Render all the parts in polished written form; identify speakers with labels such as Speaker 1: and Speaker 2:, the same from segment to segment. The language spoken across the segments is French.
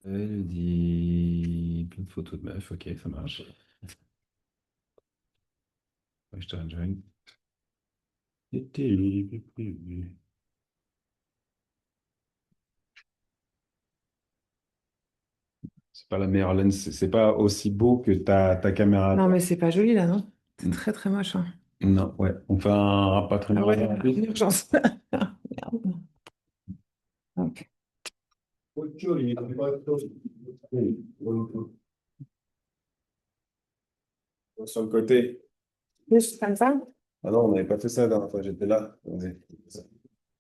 Speaker 1: Elle dit plein de photos de meufs, ok, ça marche. Ouais, je te rejoins. C'est pas la meilleure lens, c'est pas aussi beau que ta caméra à
Speaker 2: Non,
Speaker 1: toi.
Speaker 2: mais c'est pas joli là, non? C'est
Speaker 1: Mm.
Speaker 2: très très moche, hein.
Speaker 1: Non, ouais, on fait un
Speaker 2: Ah
Speaker 1: rapatriement
Speaker 2: ouais,
Speaker 1: rapide.
Speaker 2: urgence. Merde. Ok.
Speaker 1: Sur le côté.
Speaker 2: Juste comme ça?
Speaker 1: Ah non, on n'avait pas fait ça la dernière fois, j'étais là. On avait fait ça.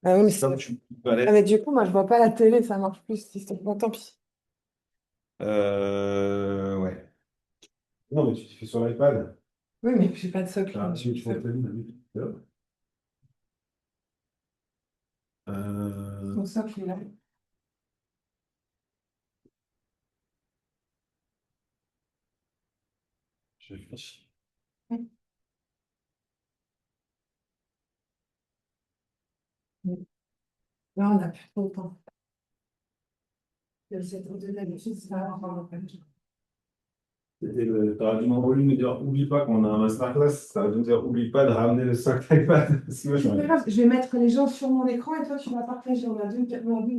Speaker 2: Ah oui, mais
Speaker 1: Comme tu
Speaker 2: ah,
Speaker 1: parlais.
Speaker 2: mais du coup, moi, je vois pas la télé, ça marche plus. Si c'est bon, tant pis.
Speaker 1: Ouais. Non, mais tu te fais sur l'iPad.
Speaker 2: Oui, mais j'ai pas de socle.
Speaker 1: Ah,
Speaker 2: Je
Speaker 1: si tu
Speaker 2: fais
Speaker 1: montres Euh,
Speaker 2: mon socle il est là.
Speaker 1: je réfléchis.
Speaker 2: Oui. Là, on a plus trop le temps. C'est trop de l'habitude, c'est pas encore.
Speaker 1: T'aurais dû m'envoyer me dire, oublie pas qu'on a un masterclass. T'aurais dû me dire, oublie pas de ramener le sac iPad. Sinon,
Speaker 2: C'est pas
Speaker 1: j'aurais.
Speaker 2: grave, je vais mettre les gens sur mon écran et toi, tu vas partager. On a deux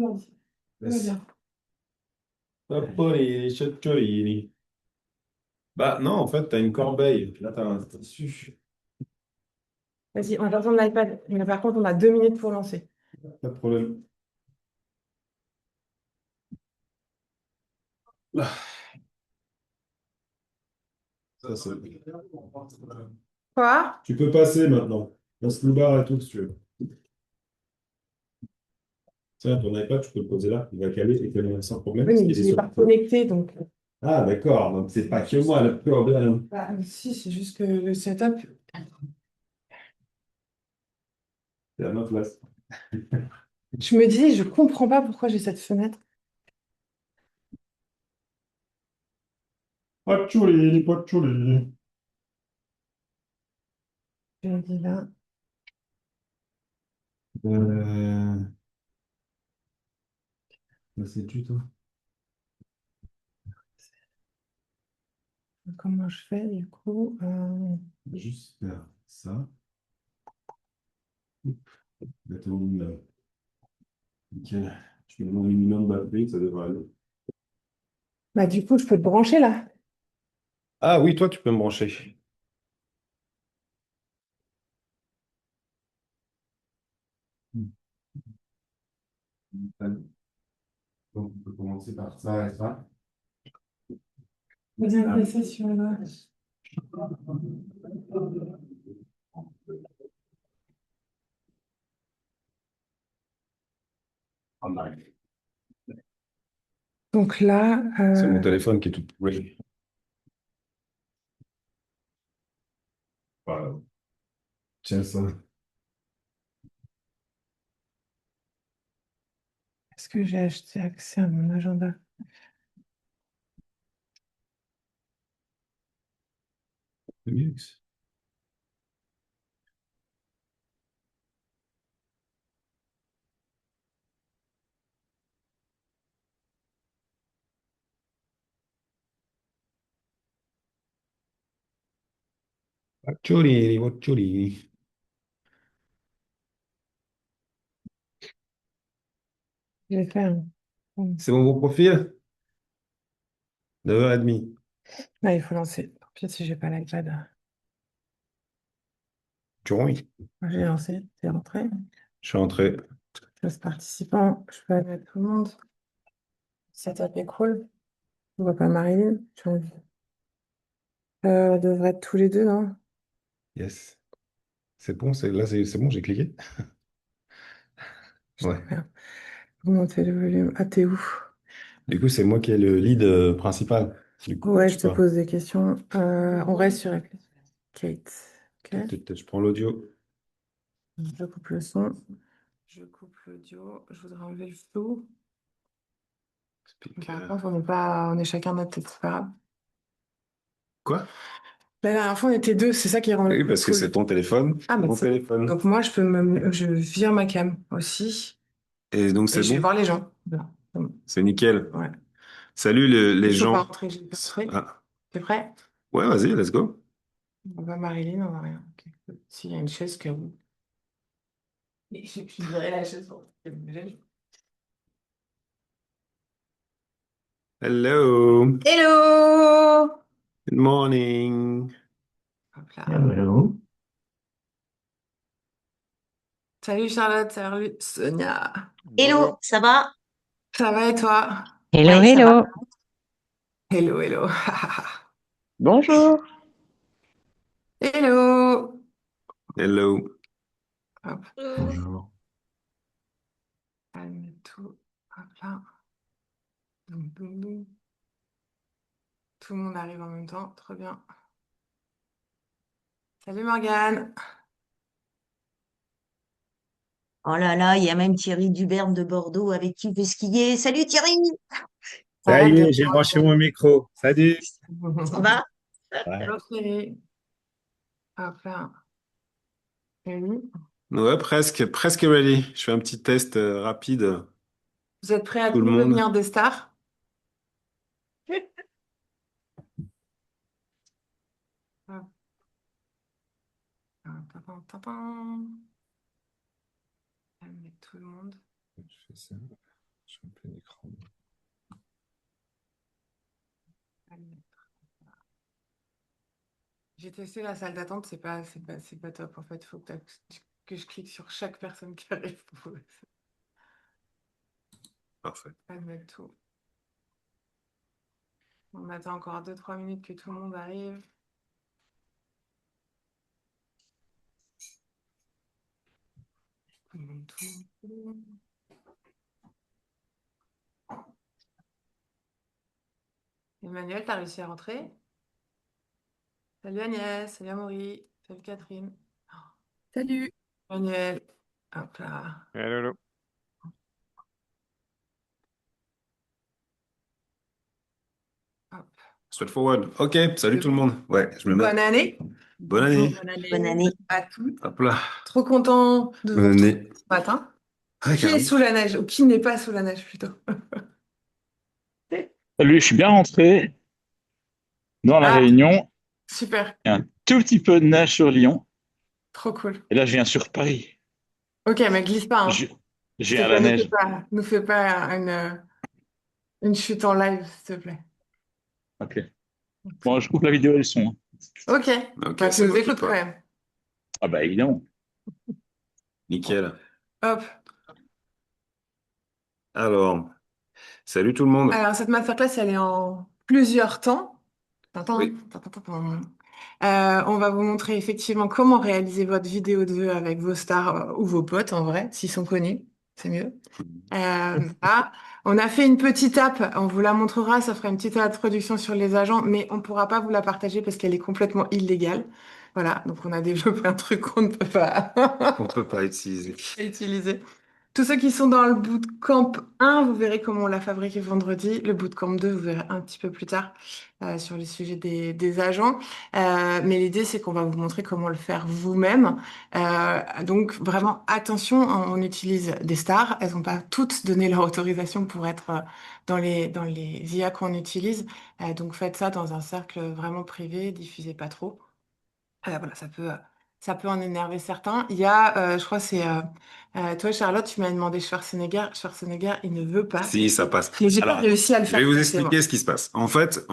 Speaker 2: ordi. Tout va
Speaker 1: Yes.
Speaker 2: bien.
Speaker 1: Paporini, ciocciolini. Bah non, en fait, t'as une corbeille. Là, t'as un tissu.
Speaker 2: Vas-y, on va prendre l'iPad. Mais par contre, on a 2 minutes pour lancer.
Speaker 1: Pas de problème. Ah, ça, c'est...
Speaker 2: Quoi?
Speaker 1: Tu peux passer maintenant. Laisse le bar et tout, si tu veux. Tiens, ton iPad, tu peux le poser là. Il va caler et caler sans problème
Speaker 2: Oui,
Speaker 1: parce
Speaker 2: mais
Speaker 1: qu'il est
Speaker 2: je l'ai
Speaker 1: sur.
Speaker 2: pas connecté, donc.
Speaker 1: Ah, d'accord. Donc, c'est pas que moi le problème.
Speaker 2: Bah, si, c'est juste que le setup.
Speaker 1: C'est à ma place.
Speaker 2: Je me dis, je comprends pas pourquoi j'ai cette fenêtre.
Speaker 1: Patchouli, patchouli.
Speaker 2: Je me dis là,
Speaker 1: Euh... Là, c'est tu, toi.
Speaker 2: comment je fais du coup?
Speaker 1: Juste faire ça. Là, t'es au minimum. Nickel. Tu mets mon minimum de batterie, ça devrait aller.
Speaker 2: Bah, du coup, je peux te brancher là.
Speaker 1: Ah oui, toi, tu peux me brancher. Donc, on peut commencer par ça et ça.
Speaker 2: Vas-y, on
Speaker 1: Ah.
Speaker 2: fait ça sur le-
Speaker 1: Ah, nice.
Speaker 2: Donc là,
Speaker 1: C'est mon téléphone qui est tout pourri. Voilà. Tiens, ça.
Speaker 2: est-ce que j'ai acheté accès à mon agenda?
Speaker 1: C'est mieux. Facciolini, facciolini.
Speaker 2: Je vais faire.
Speaker 1: C'est mon beau profil? 9h30.
Speaker 2: Là, il faut lancer. Tant pis si j'ai pas l'iPad.
Speaker 1: Tu rouilles?
Speaker 2: Moi, j'ai lancé, c'est rentré.
Speaker 1: Je suis entré.
Speaker 2: Classe participant, je peux admettre tout le monde. Setup est cool. On voit pas Marilyn. Devrait être tous les deux, non?
Speaker 1: Yes. C'est bon, là, c'est bon, j'ai cliqué.
Speaker 2: Je
Speaker 1: Ouais.
Speaker 2: merde. Vous montez le volume. Ah, t'es où?
Speaker 1: Du coup, c'est moi qui ai le lead principal. Du coup,
Speaker 2: Ouais,
Speaker 1: je
Speaker 2: je
Speaker 1: sais
Speaker 2: te
Speaker 1: pas.
Speaker 2: pose des questions. On reste sur la Kate. Ok.
Speaker 1: Je prends l'audio.
Speaker 2: Je coupe le son. Je coupe l'audio. Je voudrais enlever le flou. Par
Speaker 1: Speaker.
Speaker 2: contre, on est chacun notre tête, c'est pas grave.
Speaker 1: Quoi?
Speaker 2: La dernière fois, on était deux, c'est ça qui rend le
Speaker 1: Oui,
Speaker 2: truc
Speaker 1: parce que c'est
Speaker 2: cool.
Speaker 1: ton téléphone,
Speaker 2: Ah, bah,
Speaker 1: mon
Speaker 2: c'est.
Speaker 1: téléphone.
Speaker 2: Donc, moi, je vire ma cam aussi.
Speaker 1: Et donc,
Speaker 2: Et
Speaker 1: c'est
Speaker 2: je vais
Speaker 1: bon?
Speaker 2: voir les gens. Voilà.
Speaker 1: C'est nickel.
Speaker 2: Ouais.
Speaker 1: Salut
Speaker 2: Il
Speaker 1: les
Speaker 2: faut pas
Speaker 1: gens.
Speaker 2: rentrer, j'ai pas compris.
Speaker 1: Ah,
Speaker 2: T'es prêt?
Speaker 1: ouais, vas-y, let's go.
Speaker 2: On va Marilyn, on va rien. Ok. S'il y a une chaise, que oui. Mais je dirais la chaise pour
Speaker 1: Hello.
Speaker 2: Hello!
Speaker 1: Good morning.
Speaker 2: Hop là.
Speaker 1: Hello.
Speaker 2: Salut Charlotte, salut Sonia.
Speaker 3: Hello,
Speaker 4: Bonjour.
Speaker 3: ça va?
Speaker 2: Ça va et toi?
Speaker 5: Hello,
Speaker 3: Ouais, ça va.
Speaker 5: hello.
Speaker 2: Hello, hello.
Speaker 5: Bonjour.
Speaker 2: Hello!
Speaker 1: Hello.
Speaker 2: Hop,
Speaker 1: Bonjour.
Speaker 2: calme tout. Hop là. Boum, boum, boum. Tout le monde arrive en même temps, trop bien. Salut Morgane.
Speaker 3: Oh là là, il y a même Thierry Duberne de Bordeaux avec qui je vais skier. Salut Thierry!
Speaker 4: Ça
Speaker 2: Arrête
Speaker 4: y
Speaker 2: de
Speaker 4: est, j'ai branché mon micro. Salut.
Speaker 3: Ça va?
Speaker 4: Ouais.
Speaker 2: Bonjour Chérie. Hop là. Salut.
Speaker 1: Ouais, presque ready. Je fais un petit test rapide.
Speaker 2: Vous êtes prêts à
Speaker 1: Tout le
Speaker 2: tout
Speaker 1: monde.
Speaker 2: devenir des stars? Hop. Tintin, tintin. Calmer tout le monde.
Speaker 4: Je fais ça. Je suis en plein écran.
Speaker 2: Calmer. J'ai testé la salle d'attente, c'est pas top. En fait, il faut que je clique sur chaque personne qui arrive pour
Speaker 1: Parfait.
Speaker 2: calmer tout. On attend encore 2-3 minutes que tout le monde arrive. Tout le monde, tout le monde, tout le monde. Emmanuel, t'as réussi à rentrer? Salut Agnès, salut Amaury, salut Catherine.
Speaker 6: Salut.
Speaker 2: Emmanuel, hop là.
Speaker 4: Hello, hello.
Speaker 2: Hop.
Speaker 1: Straightforward. Ok, salut
Speaker 2: C'est
Speaker 1: tout le
Speaker 2: bon.
Speaker 1: monde. Ouais, je me mets.
Speaker 2: Bonne année.
Speaker 1: Bonne
Speaker 2: Bonjour,
Speaker 1: année.
Speaker 2: bonne
Speaker 3: Bonne
Speaker 2: année
Speaker 3: année.
Speaker 2: à tous.
Speaker 1: Hop là.
Speaker 2: Trop content de vous
Speaker 1: Bonne
Speaker 2: retrouver
Speaker 1: année.
Speaker 2: ce matin.
Speaker 1: Ah,
Speaker 2: Qui est
Speaker 1: carrément.
Speaker 2: sous la neige ou qui n'est pas sous la neige plutôt?
Speaker 7: Salut, je suis bien rentré dans la
Speaker 2: Ah,
Speaker 7: Réunion.
Speaker 2: super,
Speaker 7: Il y a un tout petit peu de neige sur Lyon.
Speaker 2: trop cool.
Speaker 7: Et là, je viens sur Paris.
Speaker 2: Ok, mais glisse pas,
Speaker 7: Je,
Speaker 2: hein.
Speaker 7: je
Speaker 2: S'il te
Speaker 7: viens à la
Speaker 2: plaît,
Speaker 7: neige.
Speaker 2: nous fais pas une chute en live, s'il te plaît.
Speaker 7: Ok. Bon, je coupe la vidéo et le son.
Speaker 2: Ok,
Speaker 1: Ok,
Speaker 2: bah tu
Speaker 1: c'est
Speaker 2: nous
Speaker 1: bon,
Speaker 2: écoutes quand
Speaker 1: écoute-toi.
Speaker 2: même.
Speaker 7: Ah bah évidemment.
Speaker 1: Nickel.
Speaker 2: Hop.
Speaker 1: Alors, salut tout le monde.
Speaker 2: Alors, cette masterclass, elle est en plusieurs temps. Tintin,
Speaker 1: Oui.
Speaker 2: tintin, tintin. On va vous montrer effectivement comment réaliser votre vidéo de vœux avec vos stars ou vos potes, en vrai, s'ils sont connus, c'est mieux. Voilà. On a fait une petite app, on vous la montrera, ça fera une petite introduction sur les agents, mais on ne pourra pas vous la partager parce qu'elle est complètement illégale. Voilà, donc on a développé un truc qu'on ne peut pas
Speaker 1: On peut pas utiliser.
Speaker 2: utiliser. Tous ceux qui sont dans le bootcamp 1, vous verrez comment on l'a fabriqué vendredi. Le bootcamp 2, vous verrez un petit peu plus tard sur le sujet des agents. Mais l'idée, c'est qu'on va vous montrer comment le faire vous-même. Donc, vraiment, attention, on utilise des stars. Elles n'ont pas toutes donné leur autorisation pour être dans les IA qu'on utilise. Donc, faites ça dans un cercle vraiment privé, diffusez pas trop. Voilà, ça peut en énerver certains. Il y a, je crois, toi, Charlotte, tu m'as demandé Schwarzenegger. Schwarzenegger, il ne veut pas
Speaker 1: Si, ça
Speaker 2: passer.
Speaker 1: passe.
Speaker 2: Mais j'ai pas
Speaker 1: Alors,
Speaker 2: réussi à le
Speaker 1: je vais
Speaker 2: faire
Speaker 1: vous
Speaker 2: passer, moi.
Speaker 1: expliquer ce qui se passe. En fait,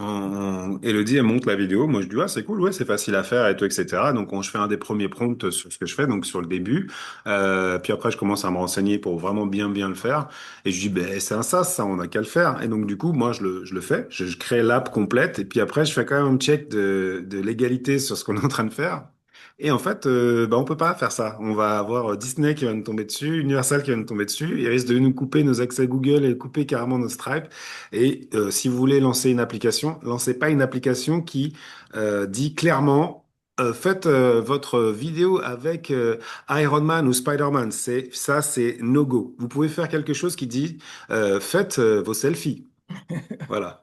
Speaker 1: Elodie, elle monte la vidéo. Moi, je dis, ah, c'est cool, ouais, c'est facile à faire et tout, etc. Donc, je fais un des premiers prompts sur ce que je fais, donc sur le début. Puis après, je commence à me renseigner pour vraiment bien le faire. Et je dis, ben, c'est un SaaS, ça, on n'a qu'à le faire. Et donc, du coup, moi, je le fais. Je crée l'app complète. Et puis après, je fais quand même un check de légalité sur ce qu'on est en train de faire. Et en fait, bah, on peut pas faire ça. On va avoir Disney qui va nous tomber dessus, Universal qui va nous tomber dessus. Ils risquent de nous couper nos accès Google et couper carrément nos Stripe. Et si vous voulez lancer une application, lancez pas une application qui dit clairement faites votre vidéo avec Iron Man ou Spider-Man. C'est no go. Vous pouvez faire quelque chose qui dit faites vos selfies. Voilà.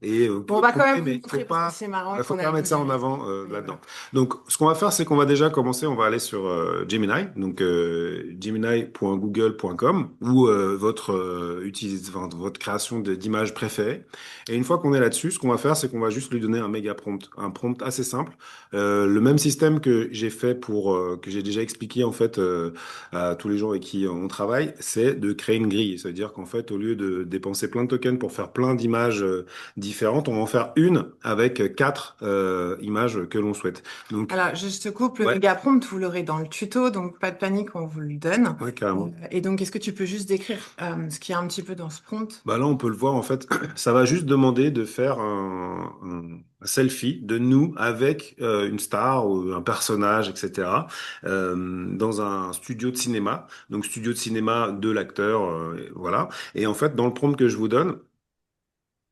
Speaker 1: Et
Speaker 2: Bon, on va quand même vous
Speaker 1: mais faut
Speaker 2: montrer parce que
Speaker 1: pas,
Speaker 2: c'est marrant
Speaker 1: faut
Speaker 2: qu'on
Speaker 1: pas
Speaker 2: a
Speaker 1: mettre ça en
Speaker 2: digéré.
Speaker 1: avant
Speaker 2: Mais
Speaker 1: là-dedans.
Speaker 2: voilà.
Speaker 1: Donc, ce qu'on va faire, c'est qu'on va déjà commencer. On va aller sur Gemini, donc gemini.google.com ou enfin, votre création d'images préférée. Et une fois qu'on est là-dessus, ce qu'on va faire, c'est qu'on va juste lui donner un méga prompt, un prompt assez simple. Le même système que j'ai fait que j'ai déjà expliqué en fait à tous les gens avec qui on travaille, c'est de créer une grille. C'est-à-dire qu'en fait, au lieu de dépenser plein de tokens pour faire plein d'images différentes. On va en faire une avec quatre images que l'on souhaite. Donc,
Speaker 2: Alors, je te coupe, le
Speaker 1: ouais,
Speaker 2: méga prompt, vous l'aurez dans le tuto, donc pas de panique, on vous le donne.
Speaker 1: ouais, carrément.
Speaker 2: Et donc, est-ce que tu peux juste décrire ce qu'il y a un petit peu dans ce prompt?
Speaker 1: Bah là, on peut le voir en fait. Ça va juste demander de faire un selfie de nous avec une star ou un personnage, etc. Dans un studio de cinéma. Donc, studio de cinéma de l'acteur, voilà. Et en fait, dans le prompt que je vous donne,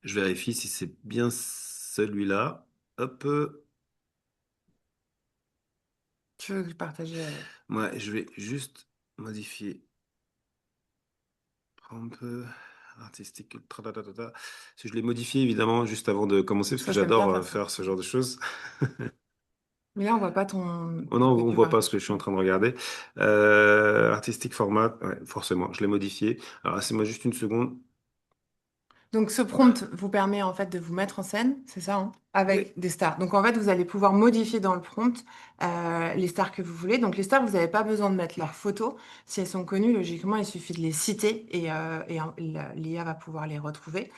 Speaker 1: je vérifie si c'est bien celui-là. Hop.
Speaker 2: Tu veux partager
Speaker 1: Ouais, je vais juste modifier un peu artistique. Tratatatata. Si je l'ai modifié évidemment juste avant de commencer parce que
Speaker 2: ça, t'aimes bien
Speaker 1: j'adore
Speaker 2: faire ça.
Speaker 1: faire ce genre de choses.
Speaker 2: Mais là, on voit pas ton
Speaker 1: Oh non,
Speaker 2: ce que
Speaker 1: on
Speaker 2: tu
Speaker 1: voit pas ce que
Speaker 2: partages.
Speaker 1: je suis en train de regarder. Artistic format, ouais, forcément, je l'ai modifié. Alors laissez-moi juste une seconde.
Speaker 2: Donc, ce prompt vous permet en fait de vous mettre en scène, c'est ça, hein,
Speaker 1: Oui.
Speaker 2: avec des stars. Donc, en fait, vous allez pouvoir modifier dans le prompt les stars que vous voulez. Donc, les stars, vous n'avez pas besoin de mettre leurs photos. Si elles sont connues, logiquement, il suffit de les citer et l'IA va pouvoir les retrouver.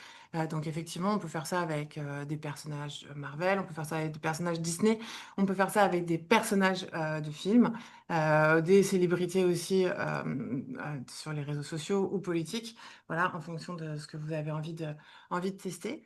Speaker 2: Donc, effectivement, on peut faire ça avec des personnages Marvel, on peut faire ça avec des personnages Disney, on peut faire ça avec des personnages de films, des célébrités aussi sur les réseaux sociaux ou politiques. Voilà, en fonction de ce que vous avez envie de tester.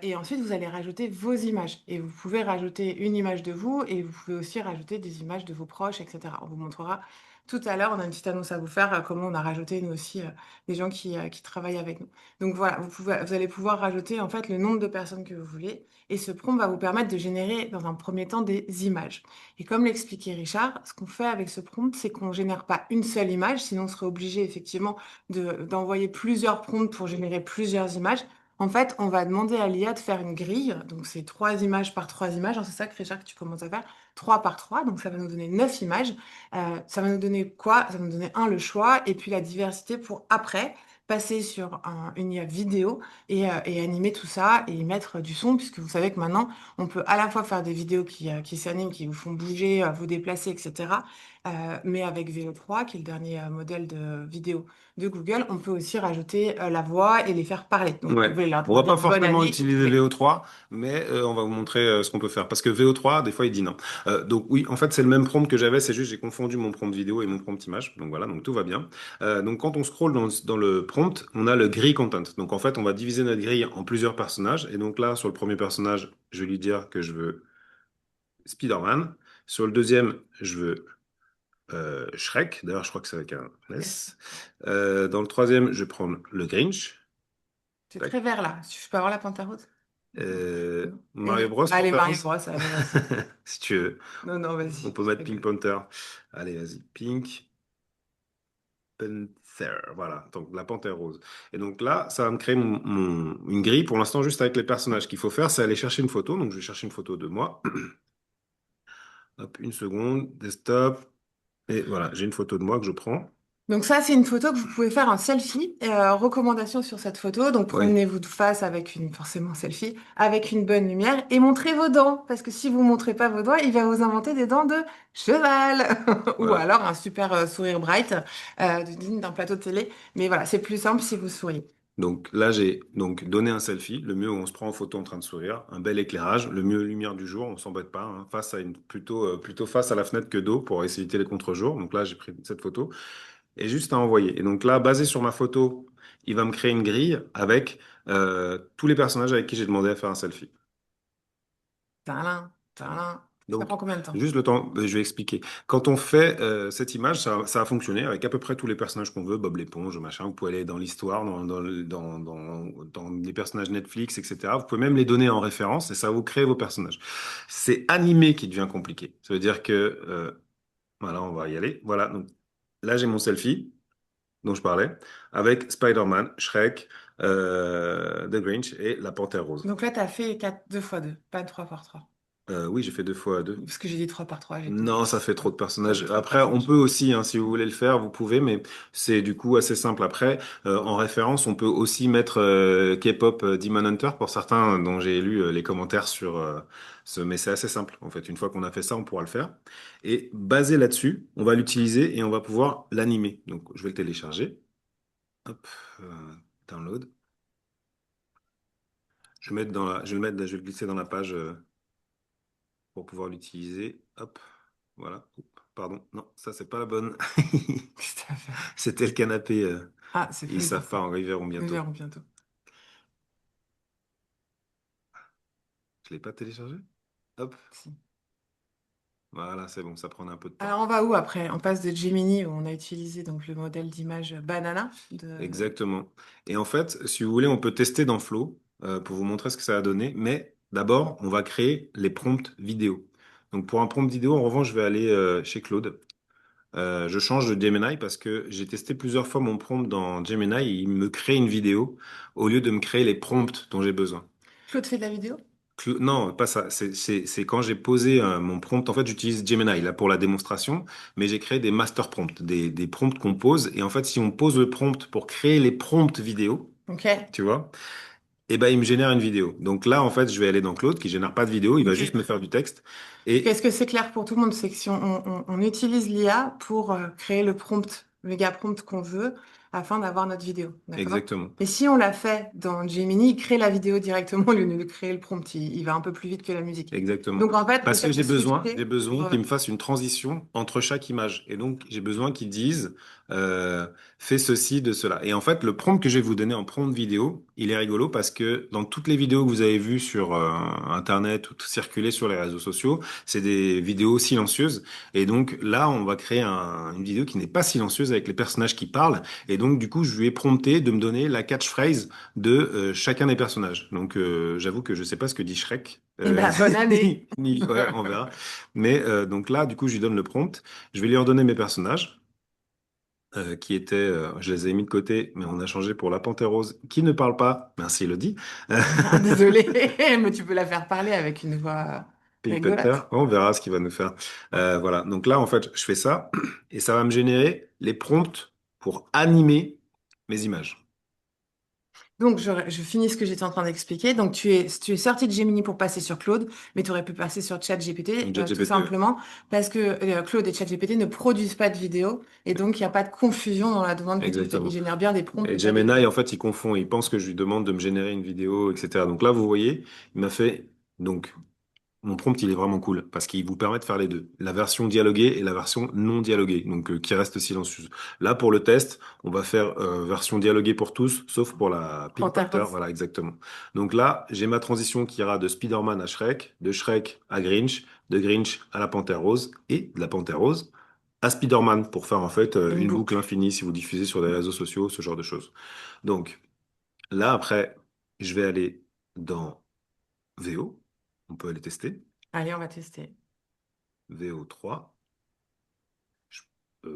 Speaker 2: Et ensuite, vous allez rajouter vos images. Et vous pouvez rajouter une image de vous et vous pouvez aussi rajouter des images de vos proches, etc. On vous montrera tout à l'heure. On a une petite annonce à vous faire, comment on a rajouté nous aussi des gens qui travaillent avec nous. Donc voilà, vous allez pouvoir rajouter en fait le nombre de personnes que vous voulez. Et ce prompt va vous permettre de générer dans un premier temps des images. Et comme l'expliquait Richard, ce qu'on fait avec ce prompt, c'est qu'on ne génère pas une seule image, sinon on serait obligé effectivement d'envoyer plusieurs prompts pour générer plusieurs images. En fait, on va demander à l'IA de faire une grille. Donc, c'est 3 images par 3 images, hein. C'est ça, Richard, que tu commences à faire. 3 par 3. Donc, ça va nous donner 9 images. Ça va nous donner quoi? Ça va nous donner le choix et puis la diversité pour après passer sur une IA vidéo et animer tout ça et y mettre du son, puisque vous savez que maintenant, on peut à la fois faire des vidéos qui s'animent, qui vous font bouger, vous déplacer, etc. Mais avec VO3, qui est le dernier modèle de vidéo de Google, on peut aussi rajouter la voix et les faire parler. Donc, vous
Speaker 1: Ouais.
Speaker 2: pouvez leur
Speaker 1: On va
Speaker 2: demander
Speaker 1: pas
Speaker 2: un bon
Speaker 1: forcément
Speaker 2: avis.
Speaker 1: utiliser
Speaker 2: Mais
Speaker 1: VO3, mais on va vous montrer ce qu'on peut faire. Parce que VO3, des fois, il dit non. Donc oui, en fait, c'est le même prompt que j'avais, c'est juste j'ai confondu mon prompt vidéo et mon prompt image. Donc voilà, donc tout va bien. Donc quand on scrolle dans le prompt, on a le grid content. Donc en fait, on va diviser notre grille en plusieurs personnages. Et donc là, sur le premier personnage, je vais lui dire que je veux Spider-Man. Sur le deuxième, je veux Shrek. D'ailleurs, je crois que c'est avec un S. Dans le troisième, je vais prendre le Grinch.
Speaker 2: c'est
Speaker 1: Tac.
Speaker 2: très vert là. Je peux avoir la panthère rose? Non.
Speaker 1: Mario Bros pour
Speaker 2: Allez,
Speaker 1: ta
Speaker 2: Mario
Speaker 1: rose?
Speaker 2: Bros, allez, vas-y.
Speaker 1: Si tu veux.
Speaker 2: Non, non,
Speaker 1: On
Speaker 2: vas-y,
Speaker 1: peut
Speaker 2: je
Speaker 1: mettre Pink
Speaker 2: rigole.
Speaker 1: Panther. Allez, vas-y. Pink Panther. Voilà, donc la panthère rose. Et donc là, ça va me créer une grille pour l'instant juste avec les personnages. Qu'il faut faire, c'est aller chercher une photo. Donc je vais chercher une photo de moi. Hop, une seconde. Desktop. Et voilà, j'ai une photo de moi que je prends.
Speaker 2: Donc ça, c'est une photo que vous pouvez faire en selfie. Recommandation sur cette photo. Donc
Speaker 1: Oui,
Speaker 2: promenez-vous de face avec forcément selfie, avec une bonne lumière et montrez vos dents. Parce que si vous montrez pas vos dents, il va vous inventer des dents de cheval. Ou
Speaker 1: voilà.
Speaker 2: alors un super sourire bright digne d'un plateau de télé. Mais voilà, c'est plus simple si vous souriez.
Speaker 1: Donc là, j'ai donc donné un selfie, le mieux où on se prend en photo en train de sourire, un bel éclairage, le mieux lumière du jour, on s'embête pas, hein, face à plutôt face à la fenêtre que dos pour essayer les contre-jours. Donc là, j'ai pris cette photo et juste à envoyer. Et donc là, basé sur ma photo, il va me créer une grille avec tous les personnages avec qui j'ai demandé à faire un selfie.
Speaker 2: Tadam, tadam. Ça
Speaker 1: Donc,
Speaker 2: prend combien de temps?
Speaker 1: juste le temps, je vais expliquer. Quand on fait cette image, ça va fonctionner avec à peu près tous les personnages qu'on veut, Bob l'éponge, machin. Vous pouvez aller dans l'histoire, dans les personnages Netflix, etc. Vous pouvez même les donner en référence et ça va vous créer vos personnages. C'est animé qui devient compliqué. Ça veut dire que, voilà, on va y aller. Voilà, donc là, j'ai mon selfie. dont je parlais, avec Spider-Man, Shrek, The Grinch et La Panthère Rose.
Speaker 2: Donc là, tu as fait 2 fois 2, pas 3 par 3.
Speaker 1: Oui, j'ai fait 2 fois 2.
Speaker 2: Parce que j'ai dit 3 par 3, j'ai
Speaker 1: Non, ça fait trop de
Speaker 2: Ça fait
Speaker 1: personnages.
Speaker 2: trop de
Speaker 1: Après, on
Speaker 2: personnages.
Speaker 1: peut aussi, hein, si vous voulez le faire, vous pouvez, mais c'est du coup assez simple. Après, en référence, on peut aussi mettre K-pop Demon Hunter pour certains dont j'ai lu les commentaires sur ce, mais c'est assez simple. En fait, une fois qu'on a fait ça, on pourra le faire. Et basé là-dessus, on va l'utiliser et on va pouvoir l'animer. Donc, je vais le télécharger. Hop, download. Je vais le glisser dans la page pour pouvoir l'utiliser. Hop, voilà. Oups, pardon, non, ça c'est pas la bonne.
Speaker 2: Qu'est-ce que t'as fait?
Speaker 1: C'était le canapé.
Speaker 2: Ah, c'est
Speaker 1: Ils
Speaker 2: fait pour
Speaker 1: savent pas,
Speaker 2: ça.
Speaker 1: ils verront
Speaker 2: Nous
Speaker 1: bientôt.
Speaker 2: verrons bientôt.
Speaker 1: Je l'ai pas téléchargé? Hop,
Speaker 2: Si.
Speaker 1: voilà, c'est bon, ça prenait un peu de temps.
Speaker 2: Alors, on va où après? On passe de Gemini, où on a utilisé donc, le modèle d'image Banana.
Speaker 1: Exactement. Et en fait, si vous voulez, on peut tester dans Flow pour vous montrer ce que ça va donner. Mais d'abord, on va créer les prompts vidéo. Donc pour un prompt vidéo, en revanche, je vais aller chez Claude. Je change de Gemini parce que j'ai testé plusieurs fois mon prompt dans Gemini et il me crée une vidéo au lieu de me créer les prompts dont j'ai besoin.
Speaker 2: Claude fait de la vidéo?
Speaker 1: Non, pas ça. C'est quand j'ai posé mon prompt. En fait, j'utilise Gemini là pour la démonstration, mais j'ai créé des master prompts, des prompts qu'on pose. Et en fait, si on pose le prompt pour créer les prompts vidéo,
Speaker 2: Ok.
Speaker 1: tu vois, eh ben, il me génère une vidéo. Donc là, en fait, je vais aller dans Claude qui génère pas de vidéo. Il va
Speaker 2: Ok.
Speaker 1: juste me faire du texte.
Speaker 2: Qu'est-ce
Speaker 1: Et
Speaker 2: que c'est clair pour tout le monde? C'est que si on utilise l'IA pour créer le prompt, le méga prompt qu'on veut, afin d'avoir notre vidéo. D'accord?
Speaker 1: exactement.
Speaker 2: Et si on l'a fait dans Gemini, il crée la vidéo directement au lieu de créer le prompt. Il va un peu plus vite que la musique.
Speaker 1: Exactement.
Speaker 2: Donc en fait, le
Speaker 1: Parce que
Speaker 2: fait de
Speaker 1: j'ai
Speaker 2: switcher,
Speaker 1: besoin qu'il
Speaker 2: voilà.
Speaker 1: me fasse une transition entre chaque image. Et donc, j'ai besoin qu'il dise, euh, fais ceci, de cela. Et en fait, le prompt que je vais vous donner en prompt vidéo, il est rigolo parce que dans toutes les vidéos que vous avez vues sur Internet ou circuler sur les réseaux sociaux, c'est des vidéos silencieuses. Et donc là, on va créer une vidéo qui n'est pas silencieuse avec les personnages qui parlent. Et donc, du coup, je lui ai prompté de me donner la catchphrase de chacun des personnages. Donc, j'avoue que je sais pas ce que dit Shrek.
Speaker 2: Eh ben, bonne année.
Speaker 1: Ouais, on verra. Mais donc là, du coup, je lui donne le prompt. Je vais lui redonner mes personnages qui étaient, je les ai mis de côté, mais on a changé pour la Panthère Rose qui ne parle pas. Merci Elodie.
Speaker 2: Désolée, mais tu peux la faire parler avec une voix
Speaker 1: Pink Panther,
Speaker 2: rigolote.
Speaker 1: on verra ce qu'il va nous faire. Voilà. Donc là, en fait, je fais ça et ça va me générer les prompts pour animer mes images.
Speaker 2: Donc, je finis ce que j'étais en train d'expliquer. Donc, tu es sorti de Gemini pour passer sur Claude, mais tu aurais pu passer sur ChatGPT,
Speaker 1: Donc
Speaker 2: tout
Speaker 1: ChatGPT.
Speaker 2: simplement parce que Claude et ChatGPT ne produisent pas de vidéo et donc il n'y a pas de confusion dans la demande que tu fais. Ils
Speaker 1: Exactement.
Speaker 2: génèrent bien des prompts
Speaker 1: Et
Speaker 2: et pas des...
Speaker 1: Gemini, en fait, il confond. Il pense que je lui demande de me générer une vidéo, etc. Donc là, vous voyez, il m'a fait. Donc, mon prompt, il est vraiment cool parce qu'il vous permet de faire les deux, la version dialoguée et la version non dialoguée, donc qui reste silencieuse. Là, pour le test, on va faire version dialoguée pour tous, sauf pour la Pink
Speaker 2: Panthère
Speaker 1: Panther.
Speaker 2: rose.
Speaker 1: Voilà, exactement. Donc là, j'ai ma transition qui ira de Spider-Man à Shrek, de Shrek à Grinch, de Grinch à la Panthère Rose et de la Panthère Rose à Spider-Man pour faire en fait
Speaker 2: Une
Speaker 1: une boucle
Speaker 2: boucle.
Speaker 1: infinie si vous diffusez sur des réseaux sociaux, ce genre de choses. Donc là, après, je vais aller dans VO. On peut aller tester.
Speaker 2: Allez, on va tester.
Speaker 1: VO3. Je-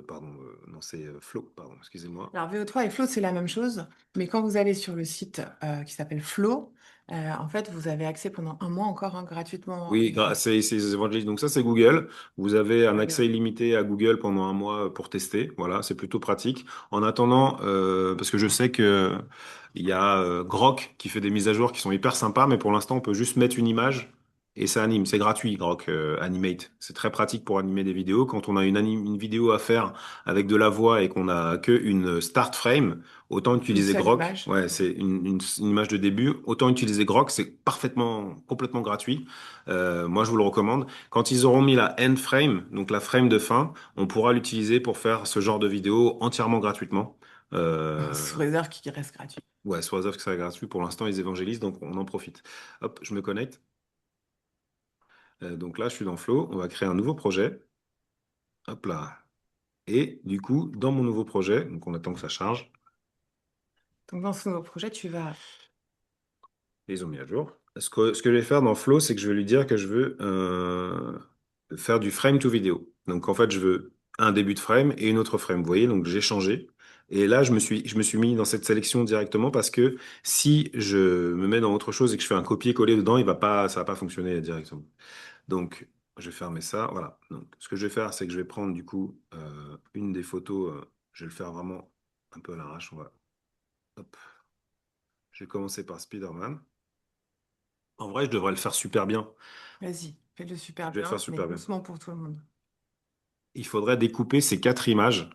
Speaker 1: pardon, non, c'est Flow, pardon, excusez-moi.
Speaker 2: Alors, VO3 et Flow, c'est la même chose, mais quand vous allez sur le site qui s'appelle Flow, en fait, vous avez accès pendant un mois encore hein, gratuitement.
Speaker 1: Oui, c'est les évangélistes. Donc ça, c'est Google. Vous avez un accès
Speaker 2: Google.
Speaker 1: illimité à Google pendant un mois pour tester. Voilà, c'est plutôt pratique. En attendant, parce que je sais que il y a Grok qui fait des mises à jour qui sont hyper sympas, mais pour l'instant, on peut juste mettre une image et ça anime. C'est gratuit, Grok Animate. C'est très pratique pour animer des vidéos. Quand on a une vidéo à faire avec de la voix et qu'on a que une start frame, autant
Speaker 2: Une
Speaker 1: utiliser
Speaker 2: seule
Speaker 1: Grok.
Speaker 2: image.
Speaker 1: Ouais, c'est une image de début. Autant utiliser Grok, c'est complètement gratuit. Moi, je vous le recommande. Quand ils auront mis la end frame, donc la frame de fin, on pourra l'utiliser pour faire ce genre de vidéo entièrement gratuitement.
Speaker 2: Sous réserve qu'il reste gratuit.
Speaker 1: Ouais, sous réserve que ça soit gratuit. Pour l'instant, ils évangélisent, donc on en profite. Hop, je me connecte. Donc là, je suis dans Flow. On va créer un nouveau projet. Hop là. Et du coup, dans mon nouveau projet, donc on attend que ça charge.
Speaker 2: Donc, dans ce nouveau projet, tu vas...
Speaker 1: Ils ont mis à jour. Ce que je vais faire dans Flow, c'est que je vais lui dire que je veux faire du frame to vidéo. Donc en fait, je veux un début de frame et une autre frame. Vous voyez, donc j'ai changé. Et là, je me suis mis dans cette sélection directement parce que si je me mets dans autre chose et que je fais un copier-coller dedans, ça va pas fonctionner directement. Donc, je vais fermer ça. Voilà. Donc, ce que je vais faire, c'est que je vais prendre du coup une des photos. Je vais le faire vraiment un peu à l'arrache. Hop. Je vais commencer par Spider-Man. En vrai, je devrais le faire super bien.
Speaker 2: Vas-y, fais-le super
Speaker 1: Je vais le faire
Speaker 2: bien, mais
Speaker 1: super bien.
Speaker 2: doucement pour tout le monde.
Speaker 1: Il faudrait découper ces 4 images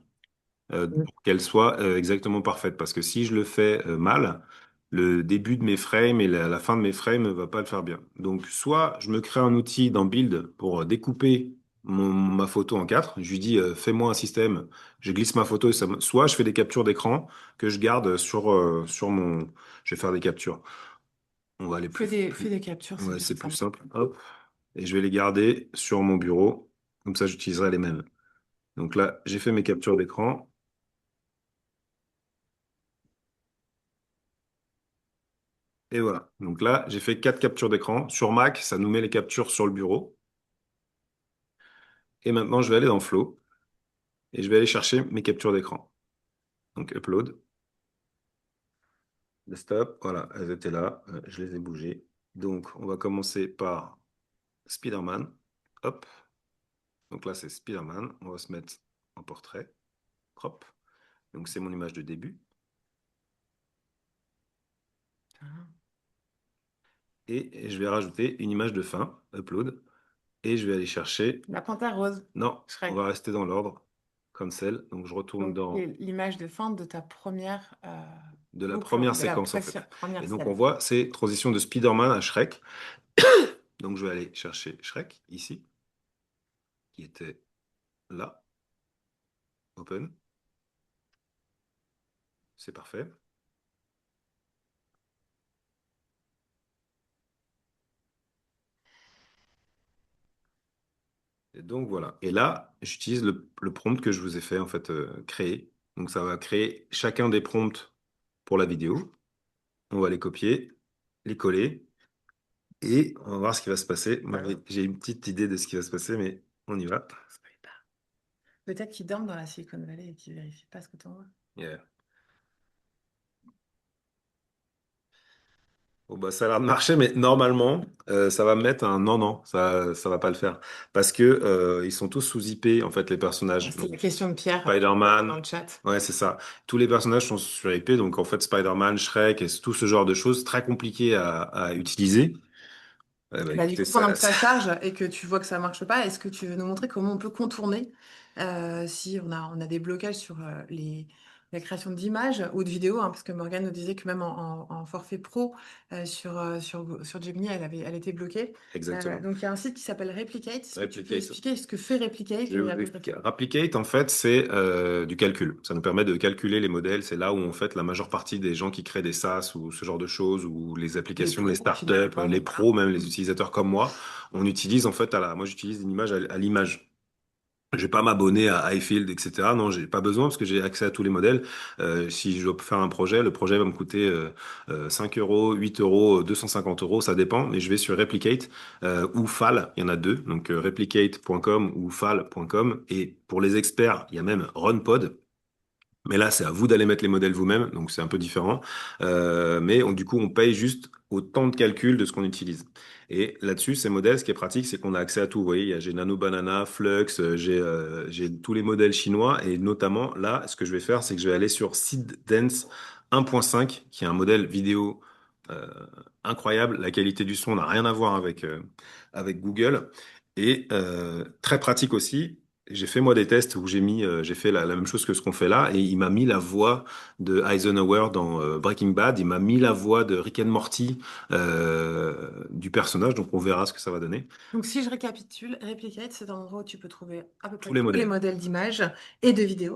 Speaker 1: pour qu'elles soient exactement parfaites. Parce que si je le fais mal, le début de mes frames et la fin de mes frames ne va pas le faire bien. Donc, soit je me crée un outil dans Build pour découper ma photo en 4. Je lui dis, fais-moi un système, je glisse ma photo. Soit je fais des captures d'écran que je garde sur mon... Je vais faire des captures. On va aller
Speaker 2: Fais des captures, c'est
Speaker 1: Ouais,
Speaker 2: bien
Speaker 1: c'est plus
Speaker 2: ça.
Speaker 1: simple. Hop. Et je vais les garder sur mon bureau. Comme ça, j'utiliserai les mêmes. Donc là, j'ai fait mes captures d'écran. Et voilà. Donc là, j'ai fait 4 captures d'écran. Sur Mac, ça nous met les captures sur le bureau. Et maintenant, je vais aller dans Flow et je vais aller chercher mes captures d'écran. Donc Upload, Desktop, voilà, elles étaient là. Je les ai bougées. Donc, on va commencer par Spider-Man. Hop. Donc là, c'est Spider-Man. On va se mettre en portrait. Hop. Donc, c'est mon image de début. Et je vais rajouter une image de fin. Upload. Et je vais aller chercher.
Speaker 2: La panthère rose,
Speaker 1: Non, on
Speaker 2: Shrek.
Speaker 1: va rester dans l'ordre. Cancel. Donc, je retourne
Speaker 2: Donc, c'est
Speaker 1: dans
Speaker 2: l'image de fin de ta première
Speaker 1: de la
Speaker 2: boucle,
Speaker 1: première
Speaker 2: de la
Speaker 1: séquence en fait.
Speaker 2: première
Speaker 1: Et donc on
Speaker 2: scène.
Speaker 1: voit ces transitions de Spider-Man à Shrek. Donc je vais aller chercher Shrek ici, qui était là, open, c'est parfait. Et donc voilà. Et là, j'utilise le prompt que je vous ai fait en fait créer. Donc ça va créer chacun des prompts pour la vidéo. On va les copier, les coller et on va voir ce qui va se passer. Moi, j'ai une petite idée de ce qui va se passer, mais on y va.
Speaker 2: Peut-être qu'ils dorment dans la Silicon Valley et qu'ils vérifient pas ce que tu envoies.
Speaker 1: Yeah. Bon, bah, ça a l'air de marcher, mais normalement, ça va me mettre un non, non, ça va pas le faire. Parce que ils sont tous sous IP, en fait, les personnages.
Speaker 2: C'était
Speaker 1: Donc,
Speaker 2: la question de Pierre dans
Speaker 1: Spider-Man,
Speaker 2: le chat.
Speaker 1: ouais, c'est ça. Tous les personnages sont sur IP, donc en fait, Spider-Man, Shrek et tout ce genre de choses très compliquées à utiliser. Bah,
Speaker 2: Bah, du
Speaker 1: écoutez,
Speaker 2: coup, pendant que ça charge et que tu vois que ça marche pas, est-ce que tu veux nous montrer comment on peut contourner si on a des blocages sur la création d'images ou de vidéos, hein, parce que Morgane nous disait que même en forfait pro sur Gemini, elle était bloquée.
Speaker 1: Exactement.
Speaker 2: Donc il y a un site qui s'appelle Replicate. Est-ce que tu peux
Speaker 1: Replicate.
Speaker 2: expliquer ce que fait Replicate
Speaker 1: Je vais
Speaker 2: et
Speaker 1: vous
Speaker 2: à peu près
Speaker 1: expliquer. Replicate, en fait, c'est du calcul. Ça nous permet de calculer les modèles. C'est là où, en fait, la majeure partie des gens qui créent des SaaS ou ce genre de choses, ou les
Speaker 2: les
Speaker 1: applications, les
Speaker 2: pros,
Speaker 1: startups,
Speaker 2: finalement,
Speaker 1: les
Speaker 2: voilà.
Speaker 1: pros, même les utilisateurs comme moi, on utilise, en fait, moi, j'utilise une image à l'image. Je vais pas m'abonner à iField, etc. Non, j'ai pas besoin parce que j'ai accès à tous les modèles. Si je dois faire un projet, le projet va me coûter 5 euros, 8 euros, 250 euros, ça dépend. Mais je vais sur Replicate ou FAL, il y en a deux, donc replicate.com ou FAL.com. Et pour les experts, il y a même RunPod. Mais là, c'est à vous d'aller mettre les modèles vous-même, donc c'est un peu différent. Du coup, on paye juste au temps de calcul de ce qu'on utilise. Et là-dessus, ces modèles, ce qui est pratique, c'est qu'on a accès à tout. Vous voyez, j'ai Nano Banana, Flux, j'ai tous les modèles chinois. Et notamment, là, ce que je vais faire, c'est que je vais aller sur Seedance 1.5, qui est un modèle vidéo euh, incroyable. La qualité du son n'a rien à voir avec Google. Et très pratique aussi. J'ai fait moi des tests où j'ai fait la même chose que ce qu'on fait là et il m'a mis la voix de Eisenhower dans Breaking Bad, il m'a mis la voix de Rick and Morty du personnage, donc on verra ce que ça va donner.
Speaker 2: Donc, si je récapitule, Replicate, c'est un endroit où tu peux trouver à peu
Speaker 1: Tous
Speaker 2: près
Speaker 1: les
Speaker 2: tous les
Speaker 1: modèles.
Speaker 2: modèles d'images et de vidéos.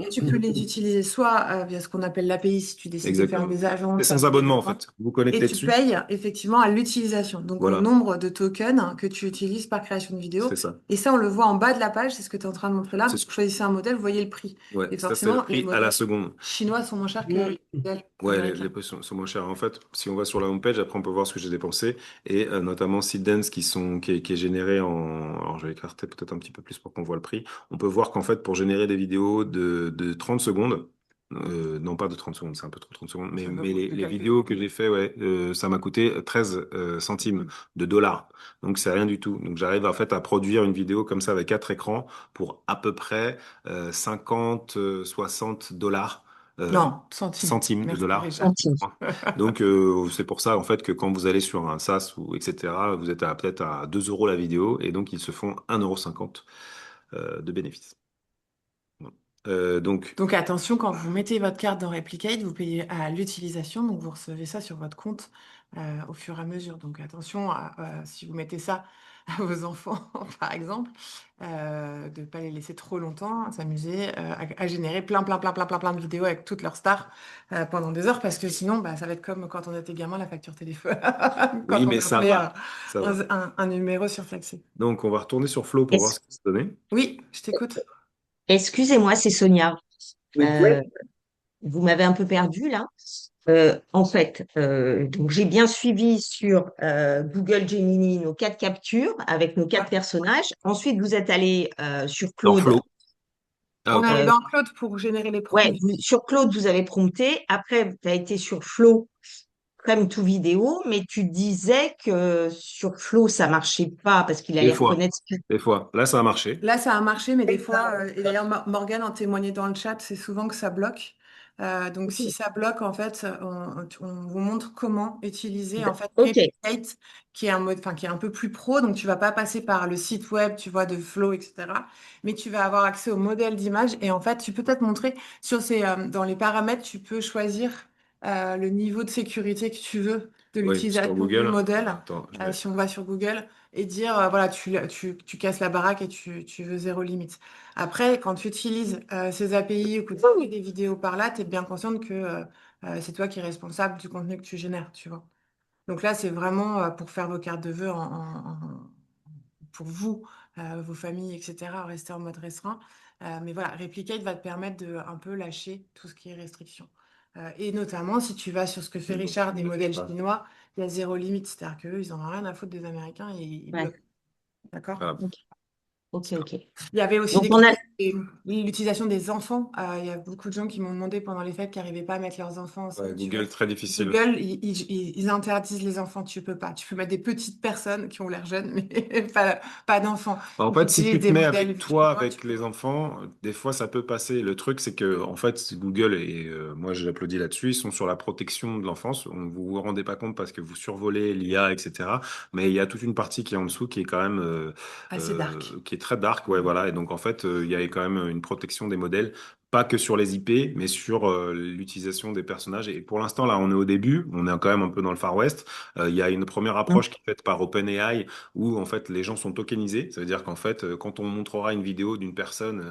Speaker 2: Et tu peux les utiliser soit via ce qu'on appelle l'API si tu décides de faire
Speaker 1: Exactement.
Speaker 2: des
Speaker 1: C'est
Speaker 2: agences
Speaker 1: sans
Speaker 2: ou des
Speaker 1: abonnement en
Speaker 2: campagnes.
Speaker 1: fait. Vous
Speaker 2: Et
Speaker 1: connectez
Speaker 2: tu
Speaker 1: dessus.
Speaker 2: payes effectivement à l'utilisation, donc au
Speaker 1: Voilà,
Speaker 2: nombre de tokens que tu utilises par création de vidéo.
Speaker 1: c'est ça.
Speaker 2: Et ça, on le voit en bas de la page, c'est ce que tu es en train de montrer là.
Speaker 1: C'est
Speaker 2: Vous choisissez un modèle, vous voyez le prix.
Speaker 1: Ouais,
Speaker 2: Et
Speaker 1: ça c'est le
Speaker 2: forcément, les
Speaker 1: prix à la
Speaker 2: modèles
Speaker 1: seconde.
Speaker 2: chinois sont moins chers que les modèles
Speaker 1: Ouais, les
Speaker 2: américains.
Speaker 1: prix sont moins chers. En fait, si on va sur la homepage, après on peut voir ce que j'ai dépensé et notamment Seedance qui est généré alors je vais écarter peut-être un petit peu plus pour qu'on voit le prix. On peut voir qu'en fait pour générer des vidéos de 30 secondes, Non, pas de 30 secondes, c'est un peu trop 30 secondes. Mais,
Speaker 2: Ça doit
Speaker 1: mais
Speaker 2: beaucoup
Speaker 1: les
Speaker 2: calculer.
Speaker 1: vidéos que j'ai fait, ouais, ça m'a coûté 13 centimes de dollars. Donc, c'est rien du tout. Donc, j'arrive en fait à produire une vidéo comme ça avec 4 écrans pour à peu près 50, 60 dollars, euh,
Speaker 2: Non, centimes.
Speaker 1: centimes de
Speaker 2: Merci,
Speaker 1: dollars.
Speaker 2: Richard.
Speaker 1: Donc, c'est pour ça en fait que quand vous allez sur un SaaS ou etc., vous êtes peut-être à 2 euros la vidéo et donc ils se font 1,50 € de bénéfices. Voilà. Donc,
Speaker 2: Donc attention, quand vous mettez votre carte dans Replicate, vous payez à l'utilisation, donc vous recevez ça sur votre compte au fur et à mesure. Donc attention, si vous mettez ça à vos enfants, par exemple, de ne pas les laisser trop longtemps s'amuser à générer plein de vidéos avec toutes leurs stars pendant des heures, parce que sinon, bah, ça va être comme quand on était gamin, la facture téléphone,
Speaker 1: oui,
Speaker 2: quand on
Speaker 1: mais ça
Speaker 2: appelait
Speaker 1: va. Ça va.
Speaker 2: un numéro surtaxé.
Speaker 1: Donc, on va retourner sur Flow pour voir
Speaker 3: Est-ce-
Speaker 1: ce que ça donnait.
Speaker 2: Oui, je t'écoute.
Speaker 3: Excusez-moi, c'est Sonia. Euh, Vous m'avez un peu perdu là. En fait, donc j'ai bien suivi sur Google Gemini nos 4 captures avec nos 4 personnages. Ensuite, vous êtes allé sur
Speaker 1: Alors,
Speaker 3: Claude.
Speaker 1: Flow. Ah,
Speaker 2: On est
Speaker 1: ok.
Speaker 2: allé
Speaker 3: Euh,
Speaker 2: dans Claude pour générer les
Speaker 3: ouais,
Speaker 2: prompts.
Speaker 3: sur Claude, vous avez prompté. Après, tu as été sur Flow, comme tout vidéo, mais tu disais que sur Flow, ça marchait pas parce qu'il
Speaker 1: Des
Speaker 3: allait
Speaker 1: fois.
Speaker 3: reconnaître.
Speaker 1: Des fois. Là, ça a marché.
Speaker 2: Là, ça a marché, mais des fois, et d'ailleurs, Morgane en témoignait dans le chat, c'est souvent que ça bloque. Donc, si ça bloque, en fait, on vous montre comment utiliser en fait
Speaker 3: Ok,
Speaker 2: Replicate, qui est un mode, enfin, qui est un peu plus pro. Donc, tu vas pas passer par le site web, tu vois, de Flow, etc. Mais tu vas avoir accès au modèle d'image. Et en fait, tu peux peut-être montrer dans les paramètres, tu peux choisir le niveau de sécurité que tu veux de
Speaker 1: Oui, sur
Speaker 2: l'utilisation du
Speaker 1: Google.
Speaker 2: modèle.
Speaker 1: Attends, je vais.
Speaker 2: Si on va sur Google et dire, voilà, tu casses la baraque et tu veux zéro limite. Après, quand tu utilises ces API ou que tu fais des vidéos par là, tu es bien consciente que c'est toi qui es responsable du contenu que tu génères, tu vois. Donc là, c'est vraiment pour faire vos cartes de vœux pour vous, vos familles, etc., rester en mode restreint. Mais voilà, Replicate va te permettre de un peu lâcher tout ce qui est restriction. Et notamment, si tu vas sur ce que fait Richard des modèles chinois, il y a zéro limite. C'est-à-dire qu'eux, ils n'en ont rien à foutre des Américains et ils
Speaker 3: ouais,
Speaker 2: bloquent. D'accord?
Speaker 1: Voilà.
Speaker 3: ok, ok, ok.
Speaker 2: Il y avait aussi
Speaker 3: Donc on a,
Speaker 2: l'utilisation des enfants. Il y a beaucoup de gens qui m'ont demandé pendant les fêtes qui n'arrivaient pas à mettre leurs enfants en
Speaker 1: Ouais,
Speaker 2: ceinture.
Speaker 1: Google, très difficile.
Speaker 2: Google, ils interdisent les enfants. Tu peux pas. Tu peux mettre des petites personnes qui ont l'air jeunes, mais pas d'enfants.
Speaker 1: En
Speaker 2: Donc,
Speaker 1: fait, si
Speaker 2: utilise
Speaker 1: tu te
Speaker 2: des
Speaker 1: mets
Speaker 2: modèles
Speaker 1: avec toi,
Speaker 2: chinois, tu
Speaker 1: avec
Speaker 2: peux
Speaker 1: les
Speaker 2: pas.
Speaker 1: enfants, des fois ça peut passer. Le truc, c'est que en fait, Google et moi j'applaudis là-dessus, ils sont sur la protection de l'enfance. Vous vous rendez pas compte parce que vous survolez l'IA, etc. Mais il y a toute une partie qui est en dessous qui est quand même
Speaker 2: Assez dark.
Speaker 1: qui est très dark, ouais, voilà. Et donc en fait, il y a quand même une protection des modèles. Pas que sur les IP, mais sur l'utilisation des personnages. Et pour l'instant, là, on est au début, on est quand même un peu dans le Far West. Il y a une première approche qui est faite par OpenAI où en fait les gens sont tokenisés. Ça veut dire qu'en fait, quand on montrera une vidéo d'une personne,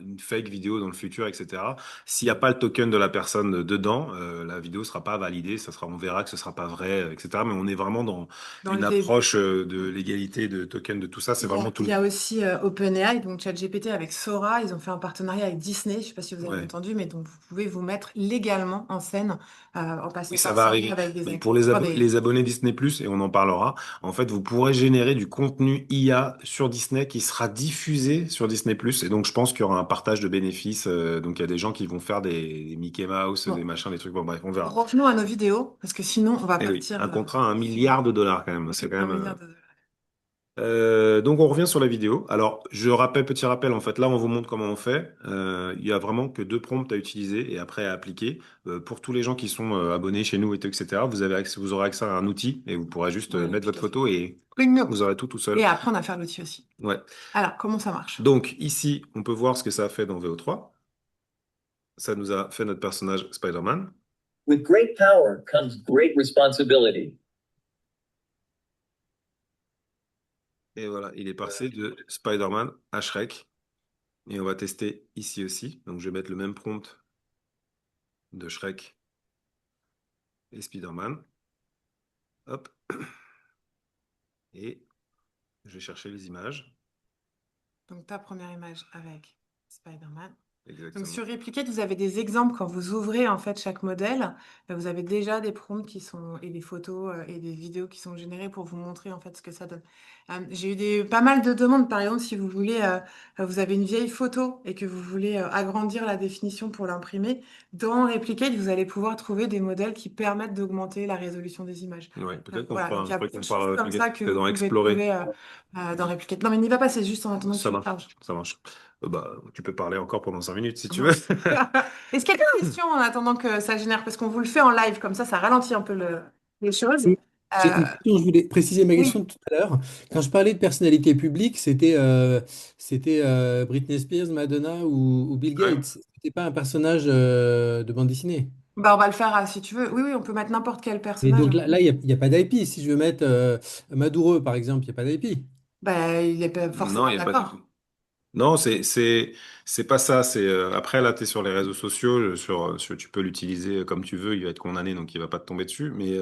Speaker 1: une fake vidéo dans le futur, etc., s'il n'y a pas le token de la personne dedans, la vidéo sera pas validée, on verra que ce sera pas vrai, etc. Mais on est vraiment dans
Speaker 2: Dans le
Speaker 1: une
Speaker 2: début.
Speaker 1: approche de l'égalité, de token, de tout ça. C'est
Speaker 2: Il y
Speaker 1: vraiment
Speaker 2: a,
Speaker 1: tout
Speaker 2: il
Speaker 1: le.
Speaker 2: y a aussi OpenAI, donc ChatGPT avec Sora. Ils ont fait un partenariat avec Disney. Je ne sais pas si vous avez
Speaker 1: Ouais.
Speaker 2: entendu, mais donc vous pouvez vous mettre légalement en scène en
Speaker 1: Oui,
Speaker 2: passant
Speaker 1: ça
Speaker 2: par
Speaker 1: va
Speaker 2: ça
Speaker 1: arriver.
Speaker 2: avec des
Speaker 1: Donc
Speaker 2: acteurs.
Speaker 1: pour les abonnés Disney+, et on en parlera, en fait, vous pourrez générer du contenu IA sur Disney qui sera diffusé sur Disney+. Et donc, je pense qu'il y aura un partage de bénéfices. Donc, il y a des gens qui vont faire des Mickey Mouse, des
Speaker 2: Bon,
Speaker 1: machins, des trucs. Bon, bref, on verra.
Speaker 2: revenons à nos vidéos, parce que sinon, on va
Speaker 1: Et oui,
Speaker 2: partir
Speaker 1: un contrat à 1 milliard de dollars quand même. C'est quand
Speaker 2: un
Speaker 1: même.
Speaker 2: milliard de dollars.
Speaker 1: Donc on revient sur la vidéo. Alors petit rappel, en fait là on vous montre comment on fait. Il y a vraiment que 2 prompts à utiliser et après à appliquer. Pour tous les gens qui sont abonnés chez nous, etc., vous aurez accès à un outil et vous pourrez juste
Speaker 2: Ouais,
Speaker 1: mettre votre
Speaker 2: l'application.
Speaker 1: photo et pling, vous aurez tout seul.
Speaker 2: Et apprendre à faire l'outil aussi.
Speaker 1: Ouais.
Speaker 2: Alors, comment ça marche?
Speaker 1: Donc ici, on peut voir ce que ça a fait dans VO3. Ça nous a fait notre personnage Spider-Man.
Speaker 6: With great power comes great responsibility.
Speaker 1: Et voilà, il est passé de Spider-Man à Shrek. Et on va tester ici aussi. Donc je vais mettre le même prompt de Shrek et Spider-Man. Hop. Et je vais chercher les images.
Speaker 2: Donc, ta première image avec Spider-Man. Donc
Speaker 1: Exactement.
Speaker 2: sur Replicate, vous avez des exemples quand vous ouvrez en fait chaque modèle. Vous avez déjà des prompts qui sont et des photos et des vidéos qui sont générées pour vous montrer en fait ce que ça donne. J'ai eu pas mal de demandes. Par exemple, si vous voulez, vous avez une vieille photo et que vous voulez agrandir la définition pour l'imprimer, dans Replicate, vous allez pouvoir trouver des modèles qui permettent d'augmenter la résolution des images.
Speaker 1: Ouais, peut-être qu'on
Speaker 2: Voilà,
Speaker 1: fera
Speaker 2: donc il
Speaker 1: un
Speaker 2: y a
Speaker 1: truc
Speaker 2: beaucoup
Speaker 1: qu'on
Speaker 2: de choses
Speaker 1: parle
Speaker 2: comme ça que vous
Speaker 1: dans
Speaker 2: pouvez
Speaker 1: Explorer.
Speaker 2: trouver dans Replicate. Non, mais n'y va pas, c'est juste en attendant que
Speaker 1: Ça
Speaker 2: tu
Speaker 1: marche,
Speaker 2: parles.
Speaker 1: ça marche. Bah, tu peux parler encore pendant 5 minutes si tu veux.
Speaker 2: Ouais. Est-ce qu'il y a des questions en attendant que ça génère? Parce qu'on vous le fait en live, comme ça ralentit un peu les choses.
Speaker 8: Oui. J'ai
Speaker 2: Euh,
Speaker 8: une question, je voulais préciser ma question
Speaker 2: oui,
Speaker 8: de tout à l'heure. Quand je parlais de personnalité publique, c'était Britney Spears, Madonna ou Bill
Speaker 1: Ouais.
Speaker 8: Gates. C'était pas un personnage de bande dessinée.
Speaker 2: bah, on va le faire si tu veux. Oui, oui, on peut mettre n'importe quel
Speaker 8: Et
Speaker 2: personnage.
Speaker 8: donc là, il n'y a pas d'IP. Si je veux mettre Madoureux, par exemple, il n'y a pas d'IP.
Speaker 2: Bah, il est pas
Speaker 1: Non,
Speaker 2: forcément
Speaker 1: il n'y a pas de...
Speaker 2: d'accord.
Speaker 1: Non, c'est pas ça. C'est après là, tu es sur les réseaux sociaux, tu peux l'utiliser comme tu veux. Il va être condamné, donc il va pas te tomber dessus. Mais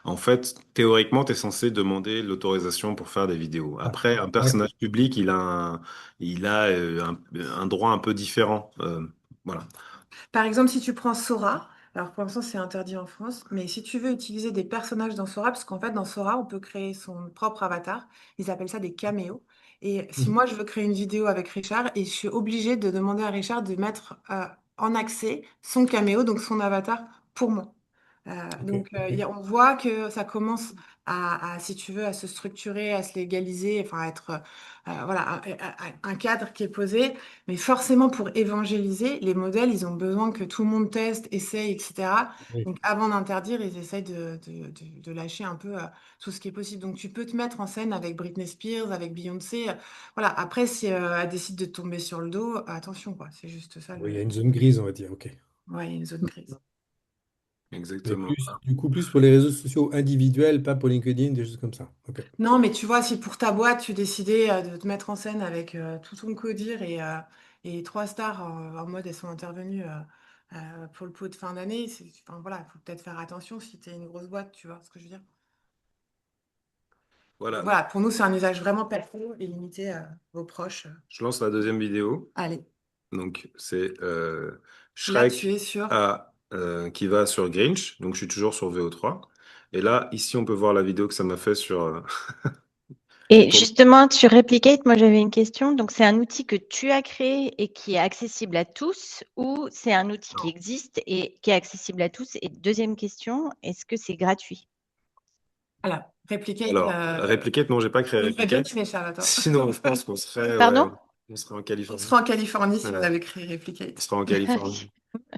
Speaker 1: en fait, théoriquement, tu es censé demander l'autorisation pour faire des vidéos.
Speaker 8: Ah,
Speaker 1: Après, un
Speaker 8: d'accord.
Speaker 1: personnage public, il a un droit un peu différent. Voilà.
Speaker 2: Par exemple, si tu prends Sora, alors pour l'instant c'est interdit en France, mais si tu veux utiliser des personnages dans Sora, parce qu'en fait dans Sora on peut créer son propre avatar, ils appellent ça des caméos. Et si
Speaker 8: Mhm.
Speaker 2: moi je veux créer une vidéo avec Richard, et je suis obligée de demander à Richard de mettre en accès son caméo, donc son avatar, pour moi.
Speaker 8: Ok,
Speaker 2: Donc,
Speaker 8: ok.
Speaker 2: on voit que ça commence si tu veux, à se structurer, à se légaliser, enfin, à être, voilà, un cadre qui est posé. Mais forcément, pour évangéliser, les modèles, ils ont besoin que tout le monde teste, essaye, etc.
Speaker 8: Oui.
Speaker 2: Donc, avant d'interdire, ils essayent de lâcher un peu tout ce qui est possible. Donc, tu peux te mettre en scène avec Britney Spears, avec Beyoncé. Voilà. Après, si elle décide de tomber sur le dos, attention, quoi. C'est juste ça
Speaker 8: Oui, il y a une zone grise, on va dire. Ok.
Speaker 2: Ouais, il y a une zone grise.
Speaker 8: Mais
Speaker 1: Exactement.
Speaker 8: plus, du coup, plus pour les réseaux sociaux individuels, pas pour LinkedIn, des choses comme ça. Ok.
Speaker 2: Non, mais tu vois, si pour ta boîte, tu décidais de te mettre en scène avec tout ton codir et trois stars en mode elles sont intervenues pour le pot de fin d'année, enfin, voilà, il faut peut-être faire attention si tu es une grosse boîte, tu vois ce que je veux dire.
Speaker 1: Voilà.
Speaker 2: Voilà, pour nous, c'est un usage vraiment perso et limité à vos proches.
Speaker 1: Je lance la deuxième vidéo.
Speaker 2: Allez,
Speaker 1: Donc, c'est
Speaker 2: là, tu
Speaker 1: Shrek
Speaker 2: es sur.
Speaker 1: qui va sur Grinch. Donc, je suis toujours sur VO3. Et là, ici, on peut voir la vidéo que ça m'a fait
Speaker 5: Et
Speaker 1: pour...
Speaker 5: justement, sur Replicate, moi j'avais une question. Donc, c'est un outil que tu as créé et qui est accessible à tous ou c'est un outil qui existe et qui est accessible à tous? Et deuxième question, est-ce que c'est gratuit?
Speaker 2: Voilà, Replicate.
Speaker 1: Alors, Replicate, non, j'ai pas créé
Speaker 2: Il ferait bien que
Speaker 1: Replicate.
Speaker 2: tu m'échappes, attends.
Speaker 1: Sinon, je pense qu'on serait, ouais,
Speaker 5: Pardon?
Speaker 1: on serait en
Speaker 2: On
Speaker 1: Californie.
Speaker 2: sera en Californie si vous
Speaker 1: Ouais,
Speaker 2: avez créé
Speaker 1: on
Speaker 2: Replicate.
Speaker 1: serait en Californie.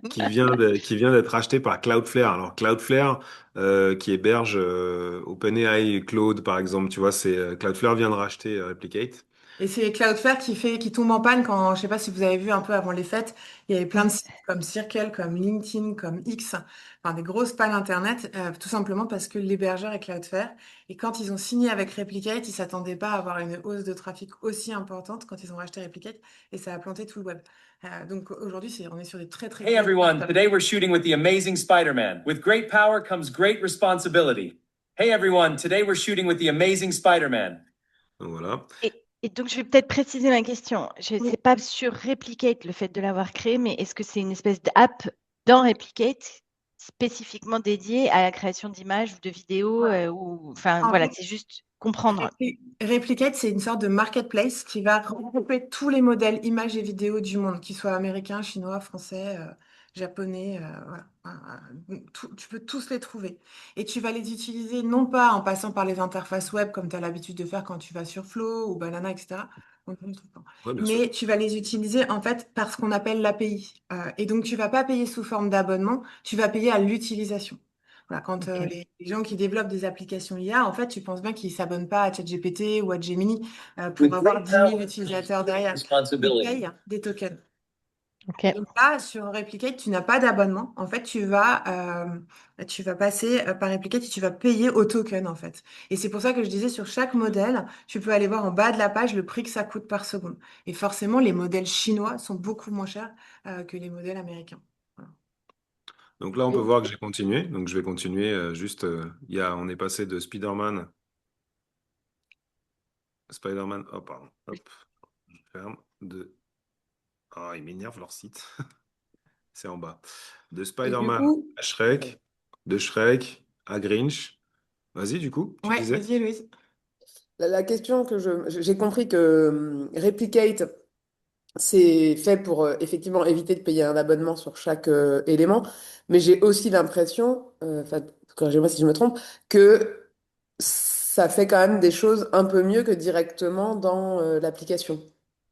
Speaker 1: Qui vient d'être acheté par Cloudflare. Alors, Cloudflare, qui héberge OpenAI et Claude, par exemple, tu vois, Cloudflare vient de racheter Replicate.
Speaker 2: Et c'est Cloudflare qui tombe en panne quand, je sais pas si vous avez vu un peu avant les fêtes, il y avait plein de sites comme Circle, comme LinkedIn, comme X, enfin des grosses pannes Internet, tout simplement parce que l'hébergeur est Cloudflare. Et quand ils ont signé avec Replicate, ils s'attendaient pas à avoir une hausse de trafic aussi importante quand ils ont racheté Replicate et ça a planté tout le web. Donc aujourd'hui, on est sur des très très
Speaker 6: Hey
Speaker 2: grosses
Speaker 6: everyone,
Speaker 2: pertes.
Speaker 6: today we're shooting with the amazing Spider-Man. With great power comes great responsibility. Hey everyone, today we're shooting with the amazing Spider-Man.
Speaker 1: Donc, voilà.
Speaker 5: Et donc, je vais peut-être préciser ma question. Je sais pas sur Replicate le fait de l'avoir créé, mais est-ce que c'est une espèce d'app dans Replicate spécifiquement dédiée à la création d'images ou de vidéos ou enfin
Speaker 2: En
Speaker 5: voilà,
Speaker 2: fait,
Speaker 5: c'est juste comprendre.
Speaker 2: Replicate, c'est une sorte de marketplace qui va regrouper tous les modèles images et vidéos du monde, qu'ils soient américains, chinois, français, japonais, voilà. Tu peux tous les trouver. Et tu vas les utiliser non pas en passant par les interfaces web comme tu as l'habitude de faire quand tu vas sur Flow ou Banana, etc. On peut le tout le temps.
Speaker 1: Ouais, bien sûr.
Speaker 2: Mais tu vas les utiliser en fait par ce qu'on appelle l'API. Et donc tu vas pas payer sous forme d'abonnement, tu vas payer à l'utilisation. Voilà, quand
Speaker 5: Ok.
Speaker 2: les gens qui développent des applications IA, en fait, tu penses bien qu'ils ne s'abonnent pas à ChatGPT ou à Gemini pour
Speaker 6: With
Speaker 2: avoir
Speaker 6: great
Speaker 2: 10 000
Speaker 6: power
Speaker 2: utilisateurs
Speaker 6: comes great
Speaker 2: derrière. Ils
Speaker 6: responsibility.
Speaker 2: payent des tokens.
Speaker 5: Ok.
Speaker 2: Et donc là, sur Replicate, tu n'as pas d'abonnement. En fait, tu vas passer par Replicate et tu vas payer au token, en fait. Et c'est pour ça que je disais, sur chaque modèle, tu peux aller voir en bas de la page le prix que ça coûte par seconde. Et forcément, les modèles chinois sont beaucoup moins chers que les modèles américains. Voilà.
Speaker 1: Donc là, on peut voir que j'ai continué. Donc, je vais continuer on est passé de Spider-Man, oh pardon, hop, je ferme, Oh, ils m'énervent leur site. C'est en bas. De
Speaker 2: Et du
Speaker 1: Spider-Man
Speaker 2: coup,
Speaker 1: à Shrek, de Shrek à Grinch. Vas-y, du coup, tu
Speaker 2: ouais,
Speaker 1: disais?
Speaker 2: vas-y, Louise.
Speaker 9: La question que j'ai compris que Replicate, c'est fait pour effectivement éviter de payer un abonnement sur chaque élément, mais j'ai aussi l'impression, enfin, corrigez-moi si je me trompe, que ça fait quand même des choses un peu mieux que directement dans l'application.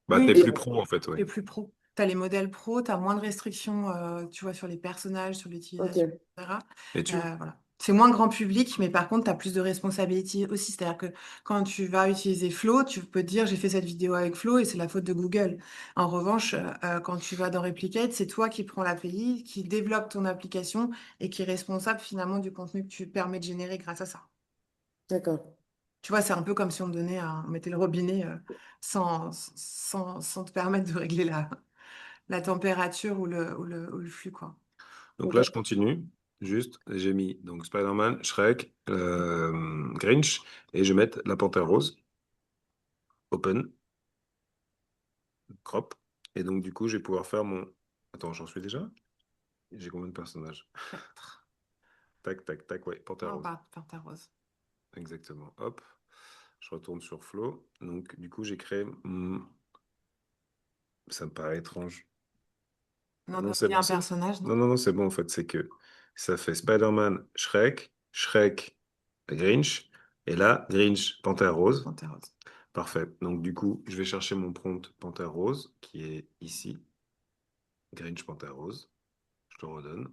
Speaker 1: Bah, t'es
Speaker 2: Oui,
Speaker 9: Et
Speaker 1: plus pro, en fait,
Speaker 2: t'es
Speaker 1: ouais.
Speaker 2: plus pro. Tu as les modèles pro, tu as moins de restrictions, tu vois, sur les personnages, sur l'utilisation,
Speaker 9: ok,
Speaker 2: etc.
Speaker 1: Et tu...
Speaker 2: Voilà. C'est moins grand public, mais par contre, tu as plus de responsabilités aussi. C'est-à-dire que quand tu vas utiliser Flow, tu peux te dire, j'ai fait cette vidéo avec Flow et c'est la faute de Google. En revanche, quand tu vas dans Replicate, c'est toi qui prends l'API, qui développe ton application et qui est responsable finalement du contenu que tu permets de générer grâce à ça.
Speaker 9: d'accord.
Speaker 2: Tu vois, c'est un peu comme si on mettait le robinet sans te permettre de régler la température ou le flux, quoi.
Speaker 1: Donc
Speaker 9: Ok.
Speaker 1: là, je continue. Juste, j'ai mis donc Spider-Man, Shrek, Grinch, et je vais mettre la Panthère Rose. Open, crop. Et donc, du coup, je vais pouvoir faire mon... Attends, j'en suis déjà? J'ai combien de personnages?
Speaker 2: 4.
Speaker 1: Tac, tac, tac, ouais, Panthère
Speaker 2: Non,
Speaker 1: Rose.
Speaker 2: pas ta rose.
Speaker 1: Exactement. Hop. Je retourne sur Flow. Donc, du coup, j'ai créé... Ça me paraît étrange. Ah
Speaker 2: Non,
Speaker 1: non,
Speaker 2: t'as
Speaker 1: c'est
Speaker 2: oublié
Speaker 1: bon,
Speaker 2: un personnage,
Speaker 1: non,
Speaker 2: non?
Speaker 1: non, non, c'est bon, en fait. C'est que ça fait Spider-Man, Shrek, Shrek, Grinch, et là, Grinch, Panthère Rose.
Speaker 2: Non, ta rose.
Speaker 1: Parfait. Donc, du coup, je vais chercher mon prompt Panthère Rose, qui est ici. Grinch, Panthère Rose. Je te redonne.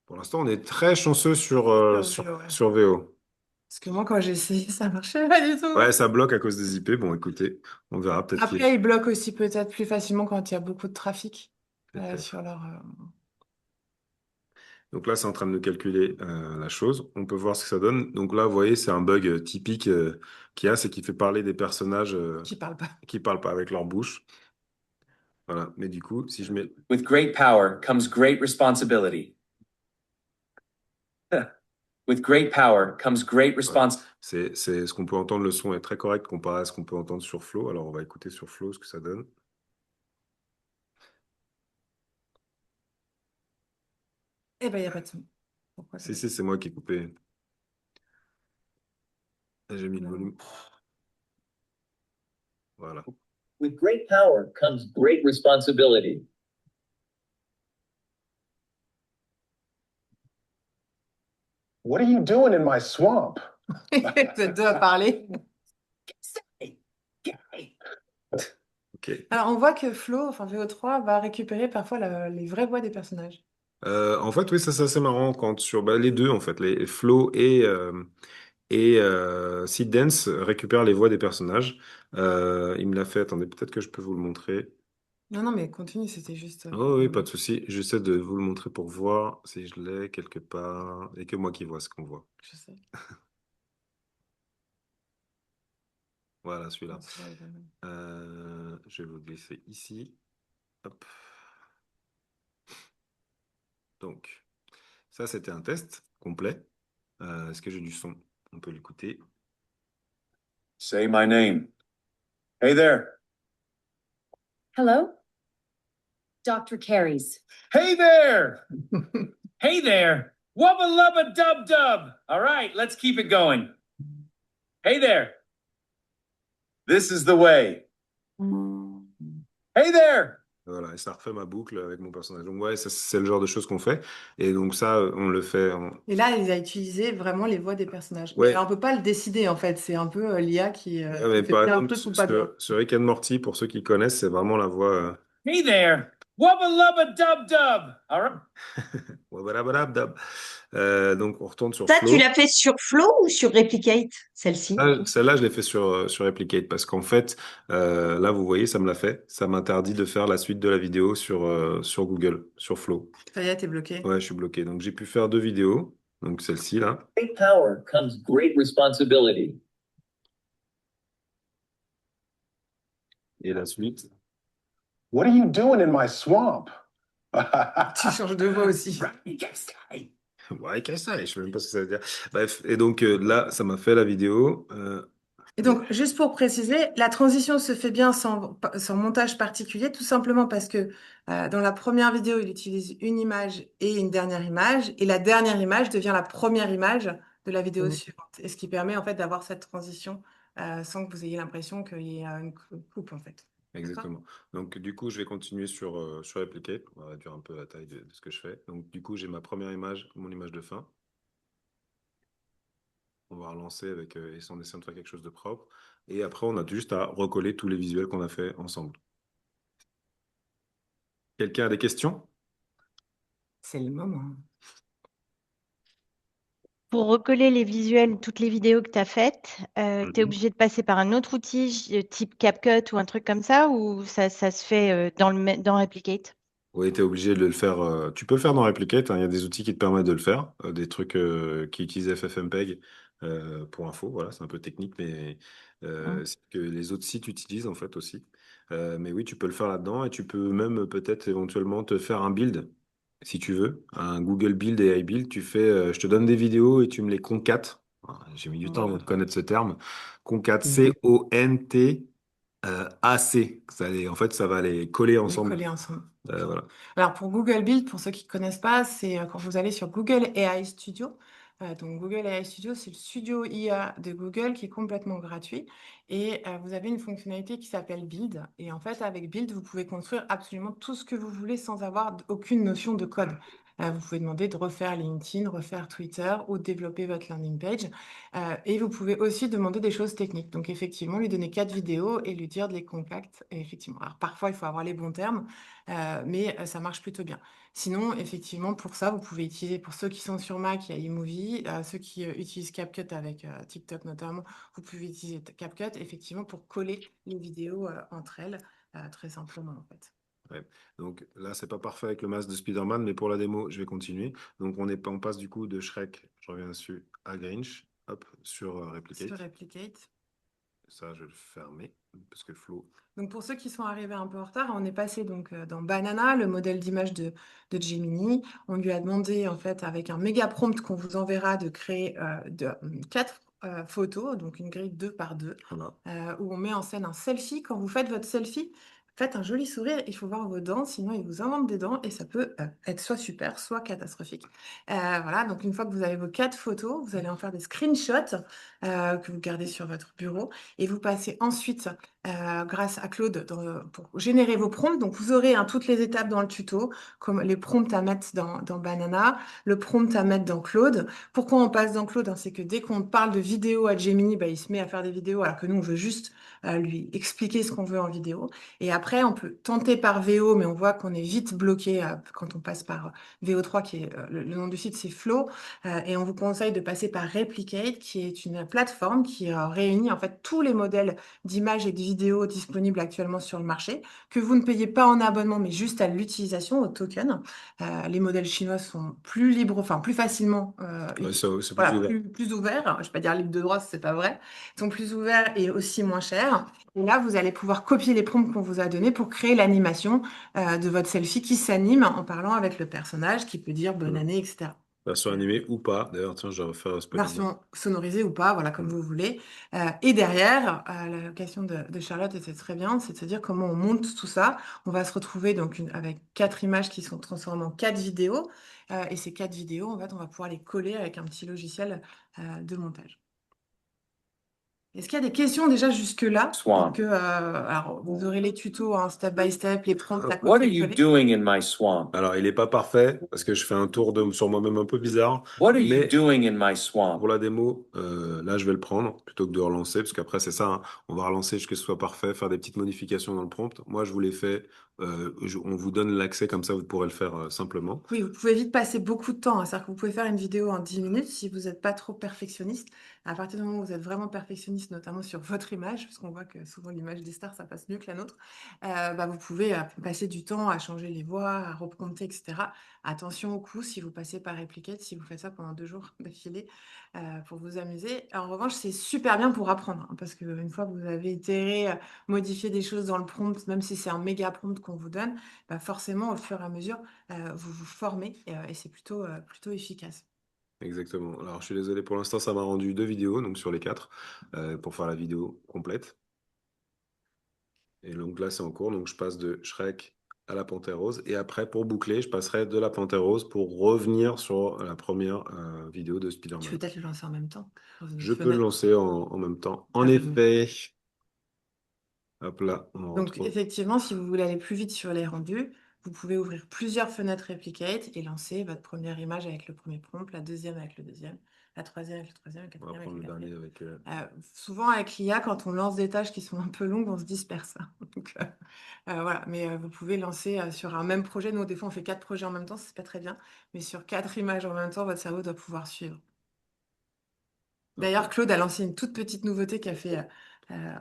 Speaker 1: Pour l'instant, on est très chanceux
Speaker 2: Sur Veo, ouais.
Speaker 1: sur VO.
Speaker 2: Parce que moi, quand j'ai essayé, ça marchait pas du tout.
Speaker 1: Ouais, ça bloque à cause des IP. Bon, écoutez, on verra. Peut-être qu'il y a...
Speaker 2: Après, ils bloquent aussi peut-être plus facilement quand il y a beaucoup de trafic sur
Speaker 1: Peut-être.
Speaker 2: leur.
Speaker 1: Donc là, c'est en train de nous calculer la chose. On peut voir ce que ça donne. Donc là, vous voyez, c'est un bug typique qu'il y a, c'est qu'il fait parler des personnages
Speaker 2: Qui parlent pas.
Speaker 1: qui parlent pas avec leur bouche. Voilà. Mais du coup, si je mets...
Speaker 6: With great power comes great responsibility. With great power comes great
Speaker 1: Voilà.
Speaker 6: responsibility.
Speaker 1: C'est ce qu'on peut entendre. Le son est très correct comparé à ce qu'on peut entendre sur Flow. Alors, on va écouter sur Flow ce que ça donne.
Speaker 2: Eh ben, il n'y a pas de son. Pourquoi ça
Speaker 1: Si,
Speaker 2: va
Speaker 1: si, c'est moi qui ai coupé. J'ai mis le
Speaker 2: Non.
Speaker 1: volume. Voilà.
Speaker 6: With great power comes great responsibility.
Speaker 10: What are you doing in my swamp?
Speaker 2: Vous êtes deux à parler.
Speaker 1: Ok.
Speaker 2: Alors, on voit que Flo, enfin VO3, va récupérer parfois les vraies voix des personnages.
Speaker 1: En fait, oui, ça c'est assez marrant quand sur bah, les deux, en fait, les Flow et Seed Dance récupèrent les voix des personnages. Il me l'a fait. Attendez, peut-être que je peux vous le montrer.
Speaker 2: Non, non, mais continue, c'était juste
Speaker 1: Oh oui, pas de souci. J'essaie de vous le montrer pour voir si je l'ai quelque part. Et que moi qui vois ce qu'on voit.
Speaker 2: Je sais.
Speaker 1: Voilà,
Speaker 2: Non,
Speaker 1: celui-là.
Speaker 2: celui-là, il va même.
Speaker 1: Je vais vous le glisser ici. Hop. Donc, ça, c'était un test complet. Est-ce que j'ai du son? On peut l'écouter.
Speaker 6: Say my name. Hey there.
Speaker 11: Hello? Dr. Carey's.
Speaker 6: Hey there. Hey there. Wubba lubba dub dub. All right, let's keep it going. Hey there. This is the way. Hey there.
Speaker 1: Voilà, et ça refait ma boucle avec mon personnage. Donc ouais, ça, c'est le genre de choses qu'on fait. Et donc ça, on le fait
Speaker 2: Et là, il a utilisé vraiment les voix des personnages. Mais
Speaker 1: Ouais,
Speaker 2: alors, on peut pas le décider, en fait. C'est un peu l'IA qui
Speaker 1: mais
Speaker 2: fait
Speaker 1: par
Speaker 2: bien un
Speaker 1: exemple,
Speaker 2: truc ou pas bien.
Speaker 1: sur Rick and Morty, pour ceux qui connaissent, c'est vraiment la voix...
Speaker 6: Hey there. Wubba lubba dub dub. All right.
Speaker 1: Wabalabadabdab. Donc on retourne sur
Speaker 3: Ça, tu
Speaker 1: Flow.
Speaker 3: l'as fait sur Flow ou sur Replicate, celle-ci?
Speaker 1: Celle-là, je l'ai fait sur Replicate parce qu'en fait, là, vous voyez, ça me l'a fait. Ça m'interdit de faire la suite de la vidéo sur Google, sur Flow.
Speaker 2: Ça y est, t'es bloqué.
Speaker 1: Ouais, je suis bloqué. Donc, j'ai pu faire deux vidéos. Donc, celle-ci, là.
Speaker 6: Great power comes great responsibility.
Speaker 1: Et la suite.
Speaker 10: What are you doing in my swamp?
Speaker 2: Tu changes de voix aussi.
Speaker 1: Ouais, qu'est-ce que ça? Je sais même pas ce que ça veut dire. Bref, et donc là, ça m'a fait la vidéo.
Speaker 2: Et donc, juste pour préciser, la transition se fait bien sans montage particulier, tout simplement parce que dans la première vidéo, il utilise une image et une dernière image, et la dernière image devient la première image de la vidéo suivante. Et ce qui permet en fait d'avoir cette transition sans que vous ayez l'impression qu'il y ait une coupe en fait. D'accord?
Speaker 1: Exactement. Donc, du coup, je vais continuer sur Replicate. On va réduire un peu la taille de ce que je fais. Donc, du coup, j'ai ma première image, mon image de fin. On va relancer avec, et en essayant de faire quelque chose de propre. Et après, on a juste à recoller tous les visuels qu'on a fait ensemble. Quelqu'un a des questions?
Speaker 2: C'est le moment.
Speaker 5: Pour recoller les visuels, toutes les vidéos que tu as faites, tu es obligé de passer par un autre outil type CapCut ou un truc comme ça, ou ça se fait dans Replicate?
Speaker 1: Oui, tu es obligé de le faire. Tu peux le faire dans Replicate, hein, il y a des outils qui te permettent de le faire. Des trucs qui utilisent FFmpeg pour info. Voilà, c'est un peu technique, mais c'est ce que les autres sites utilisent en fait aussi. Mais oui, tu peux le faire là-dedans et tu peux même peut-être éventuellement te faire un build si tu veux. Un Google Build et iBuild. Tu fais, je te donne des vidéos et tu me les concates. J'ai mis du temps avant de connaître ce terme. Concat, C-O-N-T. AC, en fait, ça va les coller
Speaker 2: Les
Speaker 1: ensemble.
Speaker 2: coller ensemble.
Speaker 1: Voilà.
Speaker 2: Alors pour Google Build, pour ceux qui ne connaissent pas, c'est quand vous allez sur Google AI Studio. Donc Google AI Studio, c'est le studio IA de Google qui est complètement gratuit. Et vous avez une fonctionnalité qui s'appelle Build. Et en fait, avec Build, vous pouvez construire absolument tout ce que vous voulez sans avoir aucune notion de code. Vous pouvez demander de refaire LinkedIn, refaire Twitter ou de développer votre landing page. Et vous pouvez aussi demander des choses techniques. Donc effectivement, lui donner 4 vidéos et lui dire de les compacts. Et effectivement, alors parfois, il faut avoir les bons termes. Mais ça marche plutôt bien. Sinon, effectivement, pour ça, vous pouvez utiliser, pour ceux qui sont sur Mac, il y a iMovie. Ceux qui utilisent CapCut avec TikTok notamment, vous pouvez utiliser CapCut, effectivement, pour coller les vidéos entre elles, très simplement, en fait.
Speaker 1: Ouais. Donc là, c'est pas parfait avec le masque de Spider-Man, mais pour la démo, je vais continuer. Donc on passe du coup de Shrek, je reviens dessus, à Grinch, hop, sur Replicate.
Speaker 2: Sur Replicate.
Speaker 1: Ça, je vais le fermer, parce que Flo...
Speaker 2: Donc pour ceux qui sont arrivés un peu en retard, on est passé donc dans Banana, le modèle d'image de Gemini. On lui a demandé en fait avec un méga prompt qu'on vous enverra de créer 4 photos, donc une grille 2 par 2, où on met en scène un selfie. Quand vous faites votre selfie, faites un joli sourire, il faut voir vos dents, sinon il vous invente des dents et ça peut être soit super, soit catastrophique. Voilà, donc une fois que vous avez vos 4 photos, vous allez en faire des screenshots que vous gardez sur votre bureau et vous passez ensuite grâce à Claude pour générer vos prompts. Donc, vous aurez toutes les étapes dans le tuto, comme les prompts à mettre dans Banana, le prompt à mettre dans Claude. Pourquoi on passe dans Claude, hein? C'est que dès qu'on parle de vidéo à Gemini, bah, il se met à faire des vidéos, alors que nous, on veut juste lui expliquer ce qu'on veut en vidéo. Et après, on peut tenter par VO, mais on voit qu'on est vite bloqué quand on passe par VO3, qui est le nom du site, c'est Flow. Et on vous conseille de passer par Replicate, qui est une plateforme qui réunit en fait tous les modèles d'images et de vidéos disponibles actuellement sur le marché, que vous ne payez pas en abonnement, mais juste à l'utilisation, au token. Les modèles chinois sont plus libres, enfin plus facilement,
Speaker 1: Ouais, c'est
Speaker 2: voilà,
Speaker 1: plus ouvert.
Speaker 2: plus ouverts. Je ne vais pas dire libre de droit, c'est pas vrai. Ils sont plus ouverts et aussi moins chers. Et là, vous allez pouvoir copier les prompts qu'on vous a donnés pour créer l'animation de votre selfie qui s'anime en parlant avec le personnage, qui peut dire bonne année, etc.
Speaker 1: Version animée ou pas. D'ailleurs, tiens, je vais refaire Spider-Man.
Speaker 2: Version sonorisée ou pas, voilà, comme vous voulez. Et derrière, la question de Charlotte était très bien, c'est de se dire comment on monte tout ça. On va se retrouver donc avec 4 images qui sont transformées en 4 vidéos. Et ces 4 vidéos, en fait, on va pouvoir les coller avec un petit logiciel de montage. Est-ce qu'il y a des questions déjà jusque-là?
Speaker 6: Swamp.
Speaker 2: Alors, vous aurez les tutos, hein, step by step, les prompts à
Speaker 6: What are you
Speaker 2: copier-coller.
Speaker 6: doing in my swamp?
Speaker 1: Alors, il n'est pas parfait parce que je fais un tour sur moi-même un peu bizarre.
Speaker 6: What are you
Speaker 1: Mais
Speaker 6: doing in my swamp?
Speaker 1: pour la démo, là, je vais le prendre plutôt que de relancer parce qu'après, c'est ça, hein, on va relancer jusqu'à ce que ce soit parfait, faire des petites modifications dans le prompt. Moi, je vous l'ai fait. On vous donne l'accès comme ça, vous pourrez le faire simplement.
Speaker 2: Oui, vous pouvez vite passer beaucoup de temps, hein. C'est-à-dire que vous pouvez faire une vidéo en 10 minutes si vous n'êtes pas trop perfectionniste. À partir du moment où vous êtes vraiment perfectionniste, notamment sur votre image, parce qu'on voit que souvent l'image des stars, ça passe mieux que la nôtre, bah, vous pouvez passer du temps à changer les voix, à reprompter, etc. Attention au coût si vous passez par Replicate, si vous faites ça pendant 2 jours d'affilée pour vous amuser. En revanche, c'est super bien pour apprendre, hein, parce qu'une fois que vous avez itéré, modifié des choses dans le prompt, même si c'est un méga prompt qu'on vous donne, bah, forcément, au fur et à mesure, vous vous formez et c'est plutôt efficace.
Speaker 1: Exactement. Alors, je suis désolé, pour l'instant, ça m'a rendu 2 vidéos, donc sur les 4, pour faire la vidéo complète. Et donc là, c'est en cours, donc je passe de Shrek à la Panthère Rose. Et après, pour boucler, je passerai de la Panthère Rose pour revenir sur la première vidéo de
Speaker 2: Tu peux
Speaker 1: Spider-Man.
Speaker 2: peut-être le lancer en même temps, dans une
Speaker 1: Je peux le
Speaker 2: fenêtre.
Speaker 1: lancer en même temps. En
Speaker 2: Ah, bah,
Speaker 1: effet, hop là, on
Speaker 2: donc,
Speaker 1: retrouve.
Speaker 2: effectivement, si vous voulez aller plus vite sur les rendus, vous pouvez ouvrir plusieurs fenêtres Replicate et lancer votre première image avec le premier prompt, la deuxième avec le deuxième, la troisième avec le troisième, la
Speaker 1: On va
Speaker 2: quatrième avec
Speaker 1: prendre
Speaker 2: le
Speaker 1: le dernier
Speaker 2: quatrième.
Speaker 1: avec.
Speaker 2: Souvent, avec l'IA, quand on lance des tâches qui sont un peu longues, on se disperse. Donc, voilà. Mais vous pouvez lancer sur un même projet. Nous, des fois, on fait 4 projets en même temps, c'est pas très bien. Mais sur 4 images en même temps, votre cerveau doit pouvoir suivre. D'ailleurs, Claude a lancé une toute petite nouveauté qui a fait, euh,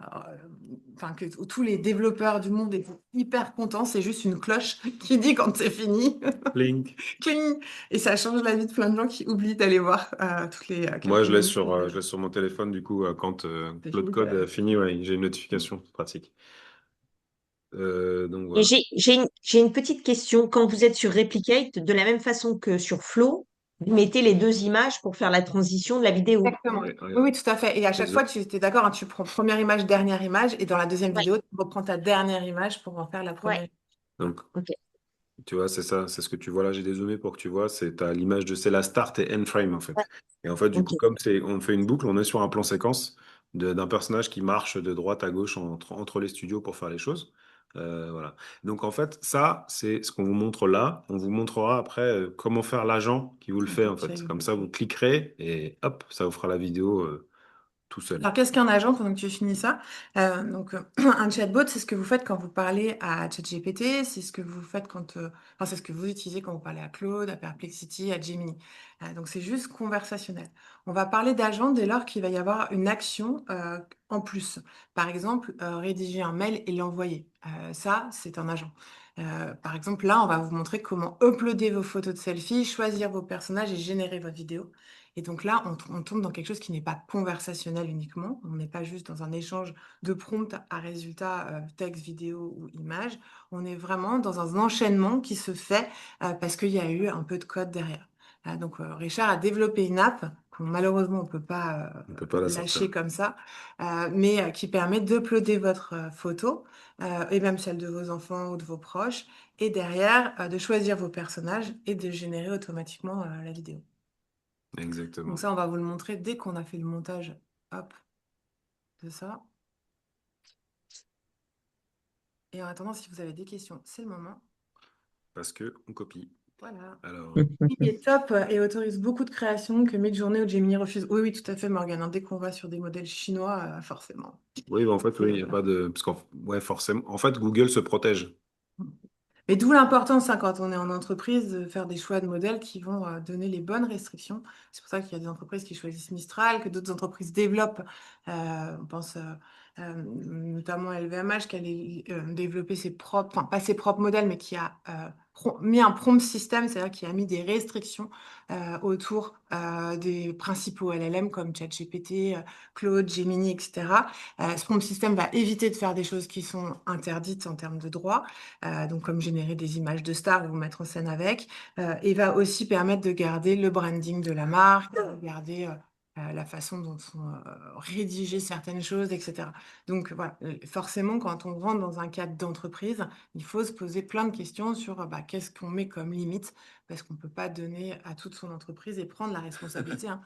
Speaker 2: enfin, que tous les développeurs du monde étaient hyper contents. C'est juste une cloche qui dit quand c'est fini.
Speaker 1: Link.
Speaker 2: Cling. Et ça change la vie de plein de gens qui oublient d'aller voir toutes les
Speaker 1: Moi,
Speaker 2: quelques minutes.
Speaker 1: je laisse sur mon téléphone, du coup, quand
Speaker 2: C'est
Speaker 1: Claude
Speaker 2: fini,
Speaker 1: Code
Speaker 2: quoi.
Speaker 1: a fini, ouais, j'ai une notification, c'est pratique. Donc
Speaker 3: Et
Speaker 1: voilà.
Speaker 3: j'ai une petite question. Quand vous êtes sur Replicate, de la même façon que sur Flow, vous mettez les deux images pour faire la transition de la vidéo.
Speaker 2: Exactement.
Speaker 1: Ouais,
Speaker 2: Oui,
Speaker 1: regarde.
Speaker 2: oui, tout à fait. Et à chaque
Speaker 1: Les
Speaker 2: fois,
Speaker 1: autres.
Speaker 2: tu étais d'accord, hein, tu prends première image, et dans la deuxième
Speaker 3: Ouais,
Speaker 2: vidéo, tu reprends ta dernière image pour en faire la
Speaker 3: ouais,
Speaker 2: première.
Speaker 1: Donc,
Speaker 3: ok.
Speaker 1: tu vois, c'est ça, c'est ce que tu vois là, j'ai dézoomé pour que tu vois, t'as l'image c'est la start et end frame en
Speaker 3: Ouais,
Speaker 1: fait. Et en fait, du
Speaker 3: ok.
Speaker 1: coup, comme on fait une boucle, on est sur un plan séquence d'un personnage qui marche de droite à gauche entre les studios pour faire les choses. Voilà. Donc en fait, ça, c'est ce qu'on vous montre là. On vous montrera après comment faire l'agent qui vous le fait en fait. Comme ça, vous cliquerez et hop, ça vous fera la vidéo tout seul.
Speaker 2: Alors, qu'est-ce qu'un agent pendant que tu finis ça? Un chatbot, c'est ce que vous faites quand vous parlez à ChatGPT, c'est ce que vous faites enfin, c'est ce que vous utilisez quand vous parlez à Claude, à Perplexity, à Gemini. Donc, c'est juste conversationnel. On va parler d'agent dès lors qu'il va y avoir une action en plus. Par exemple, rédiger un mail et l'envoyer. Ça, c'est un agent. Par exemple, là, on va vous montrer comment uploader vos photos de selfie, choisir vos personnages et générer votre vidéo. Et donc là, on tombe dans quelque chose qui n'est pas conversationnel uniquement. On n'est pas juste dans un échange de prompt à résultat, texte, vidéo ou image. On est vraiment dans un enchaînement qui se fait parce qu'il y a eu un peu de code derrière. Donc Richard a développé une app qu'on malheureusement on ne peut pas
Speaker 1: On peut pas la
Speaker 2: lâcher
Speaker 1: sortir.
Speaker 2: comme ça, mais qui permet d'uploader votre photo et même celle de vos enfants ou de vos proches, et derrière de choisir vos personnages et de générer automatiquement la vidéo. Donc
Speaker 1: Exactement.
Speaker 2: ça, on va vous le montrer dès qu'on a fait le montage, hop, de ça. Et en attendant, si vous avez des questions, c'est le moment.
Speaker 1: Parce que on copie.
Speaker 2: Voilà.
Speaker 1: Alors,
Speaker 2: Il est top et autorise beaucoup de créations que Midjourney ou Gemini refuse. Oui, oui, tout à fait, Morgane, hein. Dès qu'on va sur des modèles chinois, forcément.
Speaker 1: oui, bah, en fait,
Speaker 2: C'est,
Speaker 1: oui, il n'y a pas de. Parce qu'en ouais, forcément. En fait, Google se protège.
Speaker 2: Mais d'où l'importance, hein, quand on est en entreprise, de faire des choix de modèles qui vont donner les bonnes restrictions. C'est pour ça qu'il y a des entreprises qui choisissent Mistral, que d'autres entreprises développent. On pense notamment à LVMH qui a développé ses propres, enfin pas ses propres modèles, mais qui a mis un prompt system, c'est-à-dire qui a mis des restrictions autour des principaux LLM comme ChatGPT, Claude, Gemini, etc. Ce prompt system va éviter de faire des choses qui sont interdites en termes de droit, donc comme générer des images de stars ou vous mettre en scène avec, et va aussi permettre de garder le branding de la marque, de garder la façon dont sont rédigées certaines choses, etc. Donc voilà, forcément, quand on rentre dans un cadre d'entreprise, il faut se poser plein de questions sur qu'est-ce qu'on met comme limite, parce qu'on ne peut pas donner à toute son entreprise et prendre la responsabilité hein,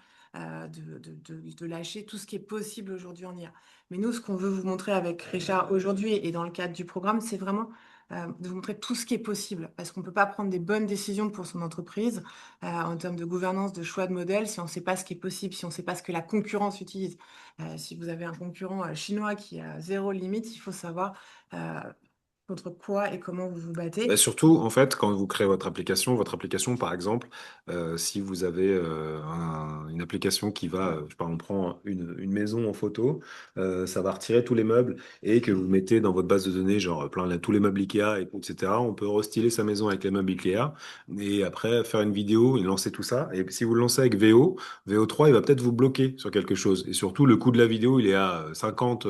Speaker 2: de lâcher tout ce qui est possible aujourd'hui en IA. Mais nous, ce qu'on veut vous montrer avec Richard aujourd'hui et dans le cadre du programme, c'est vraiment de vous montrer tout ce qui est possible, parce qu'on ne peut pas prendre des bonnes décisions pour son entreprise en termes de gouvernance, de choix de modèle, si on ne sait pas ce qui est possible, si on ne sait pas ce que la concurrence utilise. Si vous avez un concurrent chinois qui a zéro limite, il faut savoir euh, contre quoi et comment vous vous
Speaker 1: Bah,
Speaker 2: battez.
Speaker 1: surtout, en fait, quand vous créez votre application, par exemple, si vous avez une application qui va, je sais pas, on prend une maison en photo, ça va retirer tous les meubles et que vous mettez dans votre base de données, genre tous les meubles Ikea, etc. On peut restyler sa maison avec les meubles Ikea et après faire une vidéo et lancer tout ça. Et si vous le lancez avec VO3, il va peut-être vous bloquer sur quelque chose. Et surtout, le coût de la vidéo, il est à 50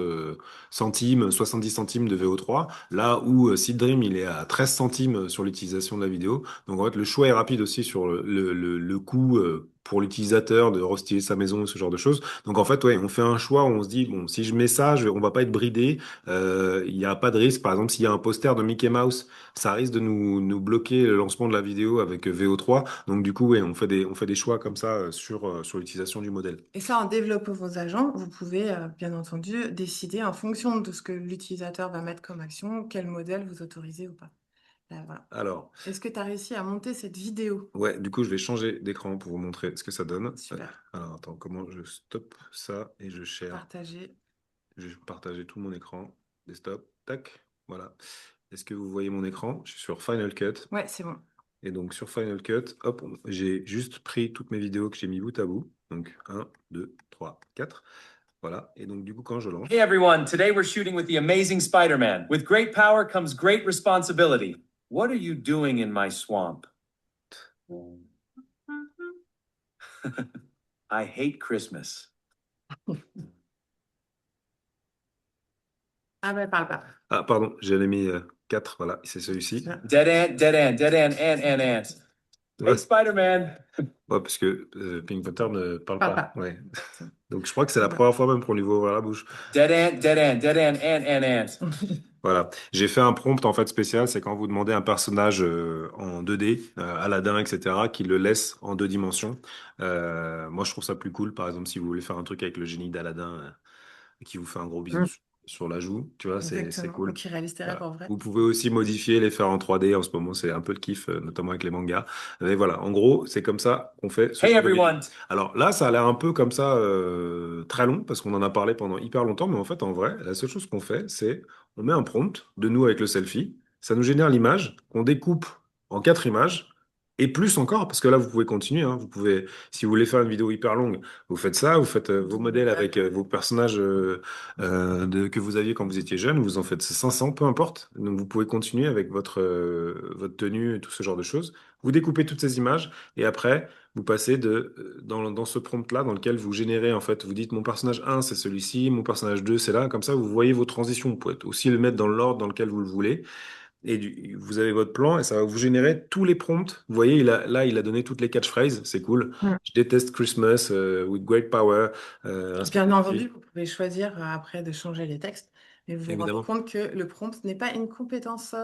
Speaker 1: centimes, 70 centimes de VO3, là où Seed Dream, il est à 13 centimes sur l'utilisation de la vidéo. Donc en fait, le choix est rapide aussi sur le coût pour l'utilisateur de restyler sa maison, ce genre de choses. Donc en fait, ouais, on fait un choix où on se dit, bon, si je mets ça, on va pas être bridé. Il n'y a pas de risque. Par exemple, s'il y a un poster de Mickey Mouse, ça risque de nous bloquer le lancement de la vidéo avec VO3. Donc du coup, ouais, on fait des choix comme ça sur l'utilisation du modèle.
Speaker 2: Et ça, en développant vos agents, vous pouvez bien entendu décider en fonction de ce que l'utilisateur va mettre comme action, quel modèle vous autorisez ou pas. Voilà.
Speaker 1: Alors,
Speaker 2: Est-ce que tu as réussi à monter cette vidéo?
Speaker 1: ouais, du coup, je vais changer d'écran pour vous montrer ce que ça donne.
Speaker 2: Super.
Speaker 1: Alors, attends, comment je stoppe ça et je share.
Speaker 2: Partagez.
Speaker 1: Je vais partager tout mon écran. Desktop, tac, voilà. Est-ce que vous voyez mon écran? Je suis sur Final Cut.
Speaker 2: Ouais, c'est bon.
Speaker 1: Et donc, sur Final Cut, hop, j'ai juste pris toutes mes vidéos que j'ai mis bout à bout. Donc, 1, 2, 3, 4. Voilà. Et donc, du coup, quand je lance.
Speaker 6: Hey everyone, today we're shooting with the amazing Spider-Man. With great power comes great responsibility. What are you doing in my swamp? I hate Christmas.
Speaker 2: Ah ben, parle pas.
Speaker 1: Ah, pardon, j'en ai mis 4. Voilà, c'est celui-ci.
Speaker 6: Dead ant, dead ant, dead ant, ant.
Speaker 1: Ouais.
Speaker 6: Hey Spider-Man.
Speaker 1: Ouais, parce que Pink Panther ne parle
Speaker 2: Parle
Speaker 1: pas.
Speaker 2: pas.
Speaker 1: Ouais. Donc, je crois que c'est la première fois même qu'on lui voit ouvrir la bouche.
Speaker 6: Dead ant, dead ant, dead ant, ant.
Speaker 1: Voilà. J'ai fait un prompt en fait spécial, c'est quand vous demandez un personnage en 2D, Aladdin, etc., qui le laisse en 2 dimensions. Moi, je trouve ça plus cool. Par exemple, si vous voulez faire un truc avec le génie d'Aladdin qui vous fait un gros bisou sur la joue, tu vois, c'est
Speaker 2: Exactement.
Speaker 1: cool.
Speaker 2: Donc, il réalise tes rêves
Speaker 1: Voilà.
Speaker 2: en vrai.
Speaker 1: Vous pouvez aussi modifier, les faire en 3D. En ce moment, c'est un peu le kiff, notamment avec les mangas. Mais voilà, en gros, c'est comme ça qu'on fait ce
Speaker 6: Hey
Speaker 1: genre de vidéo.
Speaker 6: everyone.
Speaker 1: Alors là, ça a l'air un peu comme ça, très long, parce qu'on en a parlé pendant hyper longtemps. Mais en fait, en vrai, la seule chose qu'on fait, c'est on met un prompt de nous avec le selfie. Ça nous génère l'image qu'on découpe en 4 images. Et plus encore, parce que là, vous pouvez continuer. Hein. Vous pouvez, si vous voulez faire une vidéo hyper longue, vous faites ça, vous faites vos modèles avec vos personnages que vous aviez quand vous étiez jeune, vous en faites 500, peu importe. Donc vous pouvez continuer avec votre tenue et tout ce genre de choses. Vous découpez toutes ces images et après, vous passez dans ce prompt-là dans lequel vous générez, en fait, vous dites mon personnage 1, c'est celui-ci, mon personnage 2, c'est là. Comme ça, vous voyez vos transitions. Vous pouvez aussi le mettre dans l'ordre dans lequel vous le voulez. Et vous avez votre plan et ça va vous générer tous les prompts. Vous voyez, il a donné toutes les catchphrases, c'est cool. Je déteste Christmas, with great power.
Speaker 2: Bien entendu, vous pouvez choisir après de changer les textes, mais vous vous rendez
Speaker 1: Évidemment.
Speaker 2: compte que le prompt n'est pas une compétence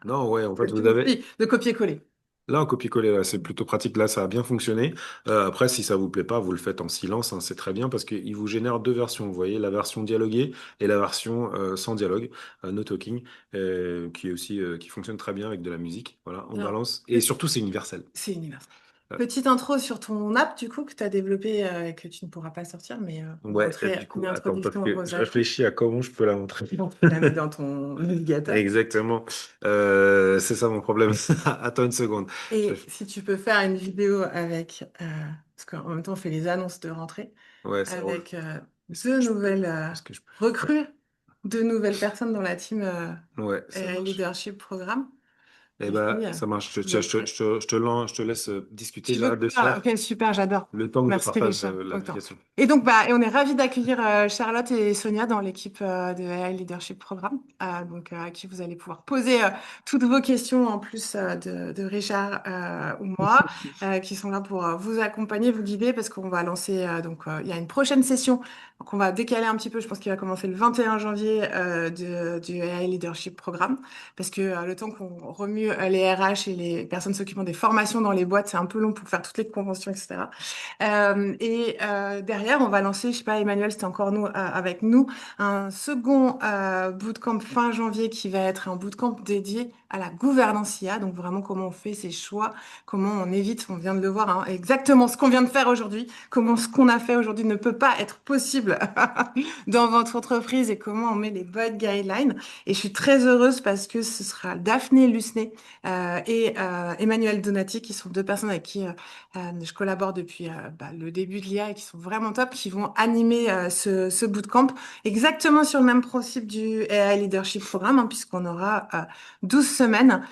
Speaker 1: Non, ouais, en fait, vous avez.
Speaker 2: de copier-coller.
Speaker 1: Là, un copier-coller, là, c'est plutôt pratique. Là, ça a bien fonctionné. Après, si ça vous plaît pas, vous le faites en silence, hein, c'est très bien parce qu'il vous génère 2 versions. Vous voyez, la version dialoguée et la version sans dialogue, no talking, qui est aussi qui fonctionne très bien avec de la musique. Voilà, on
Speaker 2: Alors,
Speaker 1: balance. Et surtout, c'est universel.
Speaker 2: c'est universel.
Speaker 1: Ouais.
Speaker 2: Petite intro sur ton app, du coup, que tu as développé et que tu ne pourras pas sortir, mais on va
Speaker 1: Ouais,
Speaker 2: montrer
Speaker 1: du coup,
Speaker 2: une
Speaker 1: attends, parce
Speaker 2: introduction
Speaker 1: que
Speaker 2: aux
Speaker 1: je
Speaker 2: agents.
Speaker 1: réfléchis à comment je peux la montrer.
Speaker 2: Tu la mets dans ton navigateur.
Speaker 1: Exactement. C'est ça mon problème. Attends une seconde.
Speaker 2: Et si tu peux faire une vidéo avec, parce qu'en même temps, on fait les annonces de rentrée,
Speaker 1: Ouais, ça roule.
Speaker 2: avec 2 nouvelles recrues, 2 nouvelles personnes dans la team
Speaker 1: Ouais, ça marche.
Speaker 2: Leadership Programme.
Speaker 1: Eh
Speaker 2: Et
Speaker 1: ben,
Speaker 2: puis,
Speaker 1: ça marche. Je te laisse discuter
Speaker 2: tu veux
Speaker 1: là de
Speaker 2: faire là?
Speaker 1: ça.
Speaker 2: Ok, super, j'adore.
Speaker 1: Le temps que je
Speaker 2: Merci
Speaker 1: partage
Speaker 2: Richard. Autant.
Speaker 1: l'application.
Speaker 2: Et donc, et on est ravis d'accueillir Charlotte et Sonia dans l'équipe de AI Leadership Programme, donc à qui vous allez pouvoir poser toutes vos questions en plus de Richard ou moi, qui sont là pour vous accompagner, vous guider, parce qu'on va lancer, il y a une prochaine session qu'on va décaler un petit peu, je pense qu'il va commencer le 21 janvier du AI Leadership Programme, parce que le temps qu'on remue les RH et les personnes s'occupant des formations dans les boîtes, c'est un peu long pour faire toutes les conventions, etc. Derrière, on va lancer, je sais pas, Emmanuel, c'était encore nous avec nous, un second bootcamp fin janvier qui va être un bootcamp dédié à la gouvernance IA, donc vraiment comment on fait ses choix, comment on évite, on vient de le voir, hein, exactement ce qu'on vient de faire aujourd'hui, comment ce qu'on a fait aujourd'hui ne peut pas être possible dans votre entreprise et comment on met les bonnes guidelines. Et je suis très heureuse parce que ce sera Daphné Lusné et Emmanuel Donati, qui sont 2 personnes avec qui je collabore depuis le début de l'IA et qui sont vraiment top, qui vont animer ce bootcamp exactement sur le même principe du AI Leadership Programme, hein, puisqu'on aura 12 semaines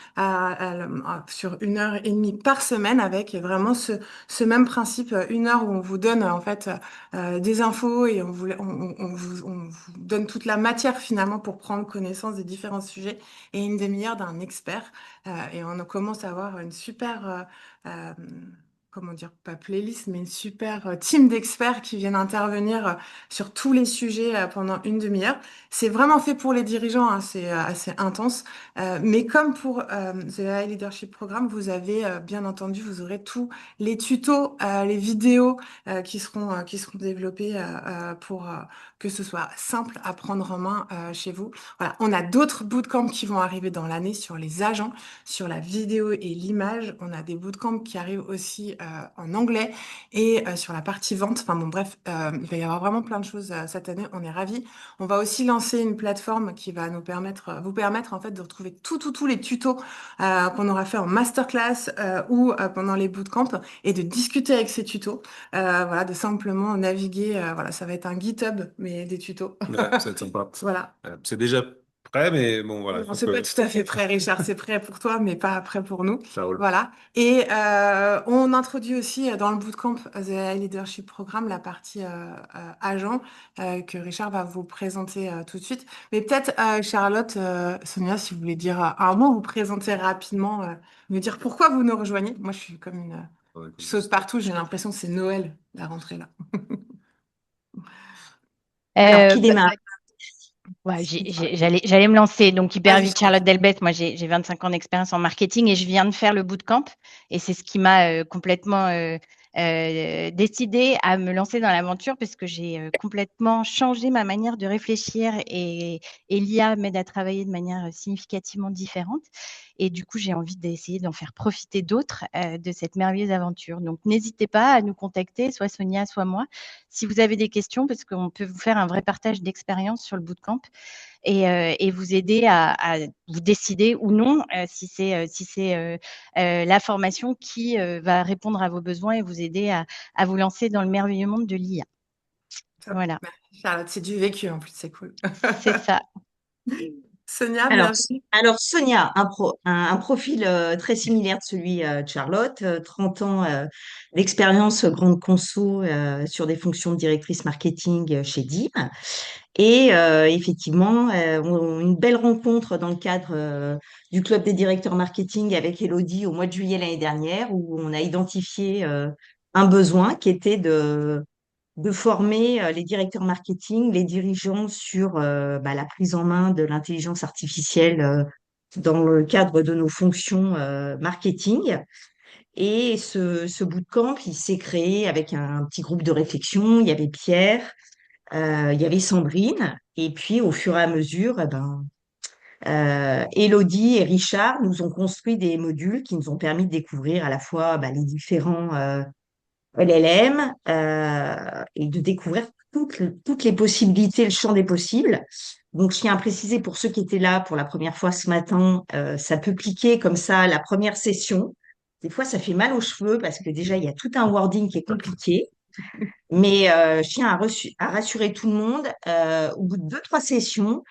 Speaker 2: sur 1 heure et demie par semaine avec vraiment ce même principe, 1 heure où on vous donne en fait des infos et on vous donne toute la matière finalement pour prendre connaissance des différents sujets et une demi-heure d'un expert. Et on commence à avoir une super comment dire, pas playlist, mais une super team d'experts qui viennent intervenir sur tous les sujets pendant une demi-heure. C'est vraiment fait pour les dirigeants, hein, c'est assez intense. Mais comme pour The AI Leadership Programme, vous avez bien entendu, vous aurez tous les tutos, les vidéos qui seront développés pour que ce soit simple à prendre en main chez vous. Voilà, on a d'autres bootcamps qui vont arriver dans l'année sur les agents, sur la vidéo et l'image. On a des bootcamps qui arrivent aussi en anglais et sur la partie vente. Enfin bon, bref, il va y avoir vraiment plein de choses cette année. On est ravis. On va aussi lancer une plateforme qui va nous permettre, vous permettre en fait de retrouver tous les tutos qu'on aura fait en masterclass ou pendant les bootcamps et de discuter avec ces tutos. Voilà, de simplement naviguer. Voilà, ça va être un GitHub, mais des tutos.
Speaker 1: Ouais, ça va être sympa.
Speaker 2: Voilà.
Speaker 1: C'est déjà prêt, mais bon, voilà, il
Speaker 2: Non,
Speaker 1: faut
Speaker 2: c'est pas
Speaker 1: que
Speaker 2: tout à fait prêt, Richard. C'est prêt pour toi, mais pas prêt pour nous.
Speaker 1: ça roule.
Speaker 2: Voilà. Et on introduit aussi dans le bootcamp The AI Leadership Programme la partie agent que Richard va vous présenter tout de suite. Mais peut-être Charlotte, Sonia, si vous voulez dire un mot, vous présenter rapidement, me dire pourquoi vous nous rejoignez. Moi, je suis comme une
Speaker 1: Ouais,
Speaker 2: je saute partout. J'ai l'impression que c'est Noël la rentrée là.
Speaker 3: Alors, qui
Speaker 5: Bah,
Speaker 3: démarre?
Speaker 5: ouais, j'allais me lancer. Donc, hyper
Speaker 2: Vas-y,
Speaker 5: vite,
Speaker 2: je t'en
Speaker 5: Charlotte
Speaker 2: prie.
Speaker 5: Delbeth. Moi, j'ai 25 ans d'expérience en marketing et je viens de faire le bootcamp. Et c'est ce qui m'a complètement décidé à me lancer dans l'aventure parce que j'ai complètement changé ma manière de réfléchir et l'IA m'aide à travailler de manière significativement différente. Et du coup, j'ai envie d'essayer d'en faire profiter d'autres de cette merveilleuse aventure. Donc, n'hésitez pas à nous contacter, soit Sonia, soit moi, si vous avez des questions, parce qu'on peut vous faire un vrai partage d'expérience sur le bootcamp et vous aider à vous décider ou non si c'est la formation qui va répondre à vos besoins et vous aider à vous lancer dans le merveilleux monde de l'IA.
Speaker 2: Top.
Speaker 5: Voilà,
Speaker 2: Merci, Charlotte, c'est du vécu en plus, c'est cool.
Speaker 5: c'est ça.
Speaker 2: Sonia,
Speaker 3: Alors,
Speaker 2: bienvenue.
Speaker 3: alors Sonia, un profil très similaire de celui de Charlotte, 30 ans d'expérience grande conso sur des fonctions de directrice marketing chez DIM. Et effectivement, une belle rencontre dans le cadre du club des directeurs marketing avec Elodie au mois de juillet l'année dernière, où on a identifié un besoin qui était de former les directeurs marketing, les dirigeants sur la prise en main de l'intelligence artificielle dans le cadre de nos fonctions marketing. Et ce bootcamp, il s'est créé avec un petit groupe de réflexion. Il y avait Pierre, il y avait Sandrine, et puis au fur et à mesure, Élodie et Richard nous ont construit des modules qui nous ont permis de découvrir à la fois les différents LLM et de découvrir toutes les possibilités, le champ des possibles. Donc, je tiens à préciser pour ceux qui étaient là pour la première fois ce matin, ça peut cliquer comme ça la première session. Des fois, ça fait mal aux cheveux parce que déjà, il y a tout un wording qui est compliqué. Mais je tiens à rassurer tout le monde, au bout de deux, trois sessions,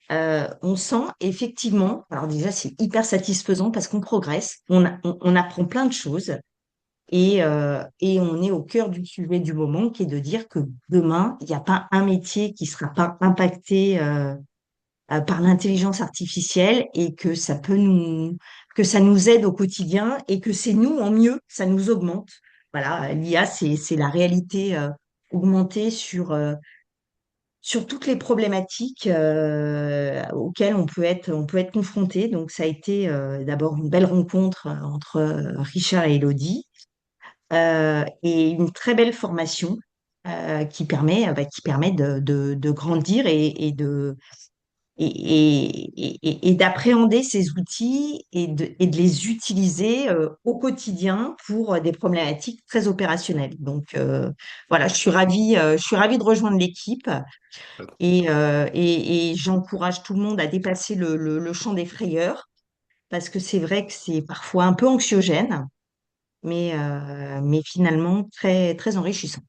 Speaker 3: on sent effectivement, alors déjà c'est hyper satisfaisant parce qu'on progresse, on apprend plein de choses et on est au cœur du sujet du moment qui est de dire que demain, il n'y a pas un métier qui sera pas impacté par l'intelligence artificielle et que ça nous aide au quotidien et que c'est nous en mieux, ça nous augmente. Voilà, l'IA, c'est la réalité augmentée sur toutes les problématiques auxquelles on peut être confronté. Donc, ça a été d'abord une belle rencontre entre Richard et Elodie et une très belle formation qui permet de grandir et d'appréhender ces outils et de les utiliser au quotidien pour des problématiques très opérationnelles. Donc voilà, je suis ravie de rejoindre l'équipe et j'encourage tout le monde à dépasser le champ des frayeurs parce que c'est vrai que c'est parfois un peu anxiogène, mais finalement très, très enrichissant.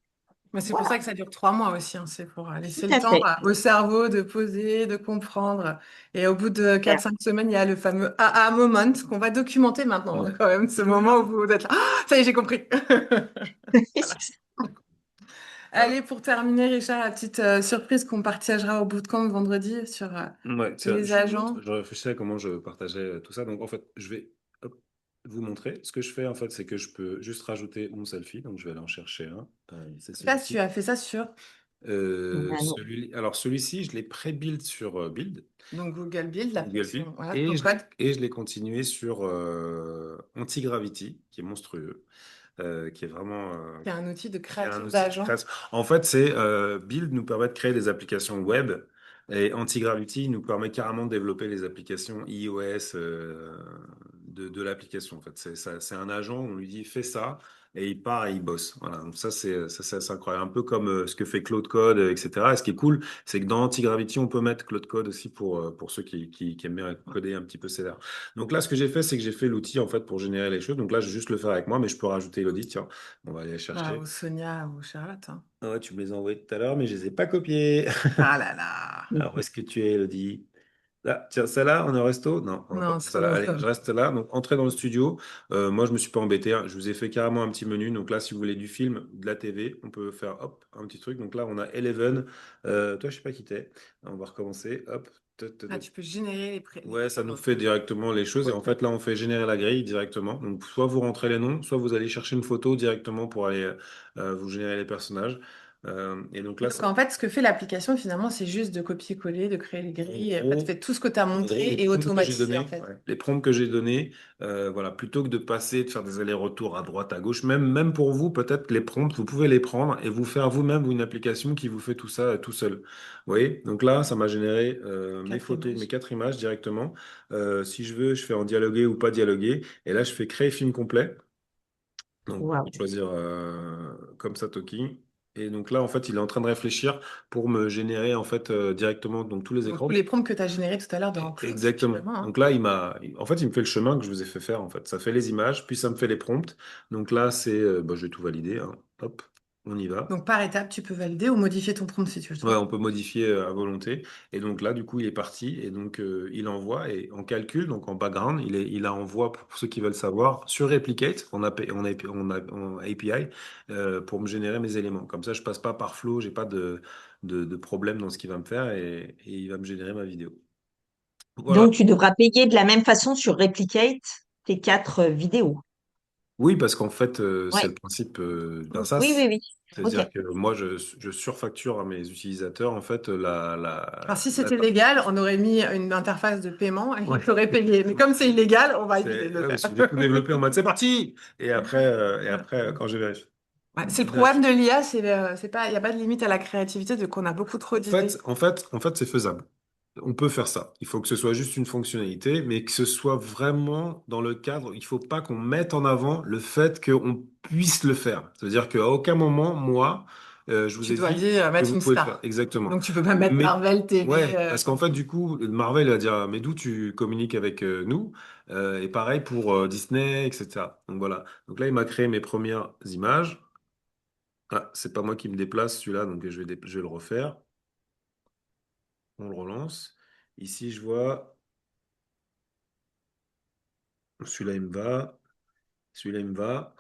Speaker 2: Mais c'est pour ça
Speaker 3: Voilà,
Speaker 2: que ça dure 3 mois aussi, hein. C'est pour
Speaker 3: tout
Speaker 2: laisser le
Speaker 3: à
Speaker 2: temps
Speaker 3: fait.
Speaker 2: au cerveau de poser, de comprendre. Et au bout de 4 5 semaines, il y a le fameux aha moment qu'on va documenter maintenant, quand même, ce moment où vous êtes là. Ah, ça y est, j'ai compris. Allez, pour terminer, Richard, la petite surprise qu'on partagera au bootcamp vendredi sur
Speaker 1: Ouais,
Speaker 2: les agents.
Speaker 1: je réfléchissais à comment je partageais tout ça. Donc, en fait, je vais hop, vous montrer. Ce que je fais, en fait, c'est que je peux juste rajouter mon selfie. Donc, je vais aller en chercher un. C'est
Speaker 2: Ça, tu
Speaker 1: celui-ci.
Speaker 2: as fait ça sur
Speaker 3: Alors,
Speaker 1: Celui-ci, je l'ai pré-build sur Build,
Speaker 2: donc Google Build,
Speaker 1: Google Build,
Speaker 2: l'application, voilà,
Speaker 1: et
Speaker 2: ton code.
Speaker 1: je l'ai continué sur Anti-Gravity, qui est monstrueux, qui est vraiment
Speaker 2: C'est un outil de
Speaker 1: qui est un
Speaker 2: création
Speaker 1: outil de
Speaker 2: d'agents.
Speaker 1: création. En fait, c'est Build nous permet de créer des applications web et Anti-Gravity nous permet carrément de développer les applications iOS de l'application. En fait, c'est un agent, on lui dit fais ça et il part et il bosse. Voilà. Donc ça, c'est assez incroyable. Un peu comme ce que fait Claude Code, etc. Et ce qui est cool, c'est que dans Anti-Gravity, on peut mettre Claude Code aussi pour ceux qui aiment bien coder un petit peu CLR. Donc là, ce que j'ai fait, c'est que j'ai fait l'outil en fait pour générer les choses. Donc là, je vais juste le faire avec moi, mais je peux rajouter Elodie. Tiens, on va aller chercher.
Speaker 2: Ou Sonia ou Charlotte. Hein.
Speaker 1: Ah ouais, tu me les as envoyés tout à l'heure, mais je les ai pas copiés.
Speaker 2: Ah là là.
Speaker 1: Alors, où est-ce que tu es, Elodie? Là, tiens, celle-là, on est au resto? Non, on va pas
Speaker 2: Non,
Speaker 1: prendre
Speaker 2: c'est pas
Speaker 1: celle-là.
Speaker 2: dans
Speaker 1: Allez,
Speaker 2: ça.
Speaker 1: je reste là. Donc, entrez dans le studio. Moi, je me suis pas embêté, hein. Je vous ai fait carrément un petit menu. Donc là, si vous voulez du film, de la TV, on peut faire hop, un petit truc. Donc là, on a Eleven. Toi, je sais pas qui t'es. On va recommencer. Hop.
Speaker 2: Ah, tu peux générer les
Speaker 1: Ouais, ça nous fait directement les choses. Et en fait, là, on fait générer la grille directement. Donc, soit vous rentrez les noms, soit vous allez chercher une photo directement pour aller vous générer les personnages. Et donc là,
Speaker 2: Parce qu'en fait, ce que fait l'application, finalement, c'est juste de copier-coller, de créer les grilles. En fait,
Speaker 1: gros,
Speaker 2: fait tout ce que tu as
Speaker 1: en gros,
Speaker 2: montré
Speaker 1: les
Speaker 2: et
Speaker 1: prompts que j'ai
Speaker 2: automatisé, en
Speaker 1: donnés,
Speaker 2: fait.
Speaker 1: ouais, les prompts que j'ai donnés, voilà, plutôt que de passer, de faire des allers-retours à droite, à gauche, même pour vous, peut-être les prompts, vous pouvez les prendre et vous faire vous-même une application qui vous fait tout ça tout seul. Vous voyez? Donc là, ça m'a généré mes
Speaker 2: 4
Speaker 1: photos, mes
Speaker 2: images.
Speaker 1: 4 images directement. Si je veux, je fais en dialogué ou pas dialogué. Et là, je fais créer film complet. Donc, on va
Speaker 3: waouh.
Speaker 1: choisir comme ça Toki. Et donc là, en fait, il est en train de réfléchir pour me générer en fait directement donc tous les
Speaker 2: Donc, tous
Speaker 1: écrans.
Speaker 2: les prompts que tu as générés tout à l'heure dans Cloud,
Speaker 1: Exactement.
Speaker 2: finalement. Hein.
Speaker 1: Donc là, en fait, il me fait le chemin que je vous ai fait faire. En fait, ça fait les images, puis ça me fait les prompts. Donc là, je vais tout valider. Hein. Hop, on y va.
Speaker 2: Donc, par étape, tu peux valider ou modifier ton prompt si tu le
Speaker 1: Ouais,
Speaker 2: souhaites.
Speaker 1: on peut modifier à volonté. Et donc là, du coup, il est parti. Et donc, il envoie. Et en calcul, donc en background, il a envoie, pour ceux qui veulent savoir, sur Replicate, on a API, pour me générer mes éléments. Comme ça, je passe pas par flow, j'ai pas de problème dans ce qu'il va me faire. Et il va me générer ma vidéo. Voilà.
Speaker 3: Donc, tu devras payer de la même façon sur Replicate tes 4 vidéos.
Speaker 1: Oui, parce qu'en fait, c'est
Speaker 3: Ouais.
Speaker 1: le principe d'un
Speaker 3: Oui,
Speaker 1: SaaS.
Speaker 3: oui, oui. Ok.
Speaker 1: C'est-à-dire que moi, je surfacture à mes utilisateurs, en fait,
Speaker 2: Alors, si c'était légal, on aurait mis une interface de paiement et
Speaker 1: Ouais.
Speaker 2: ils t'auraient payé. Mais comme c'est illégal, on va éviter de le
Speaker 1: Ouais, parce que
Speaker 2: faire.
Speaker 1: j'ai tout développé en mode c'est parti! Et après, quand j'ai vérifié.
Speaker 2: Ouais, c'est le problème de l'IA, c'est pas, il n'y a pas de limite à la créativité, donc on a beaucoup trop
Speaker 1: En
Speaker 2: d'idées.
Speaker 1: fait, en fait, en fait, c'est faisable. On peut faire ça. Il faut que ce soit juste une fonctionnalité, mais que ce soit vraiment dans le cadre. Il faut pas qu'on mette en avant le fait qu'on puisse le faire. C'est-à-dire qu'à aucun moment, moi, je vous
Speaker 2: Tu
Speaker 1: ai
Speaker 2: dois
Speaker 1: dit
Speaker 2: dire
Speaker 1: que
Speaker 2: mettre
Speaker 1: vous
Speaker 2: une
Speaker 1: pouvez le faire.
Speaker 2: star.
Speaker 1: Exactement.
Speaker 2: Donc tu peux pas mettre
Speaker 1: Mais
Speaker 2: Marvel TV.
Speaker 1: ouais, parce qu'en fait, du coup, Marvel va dire, mais d'où tu communiques avec nous? Et pareil pour Disney, etc. Donc voilà. Donc là, il m'a créé mes premières images. Ah, c'est pas moi qui me déplace celui-là, donc je vais le refaire. On le relance. Ici, je vois, celui-là, il me va. Celui-là, il me va.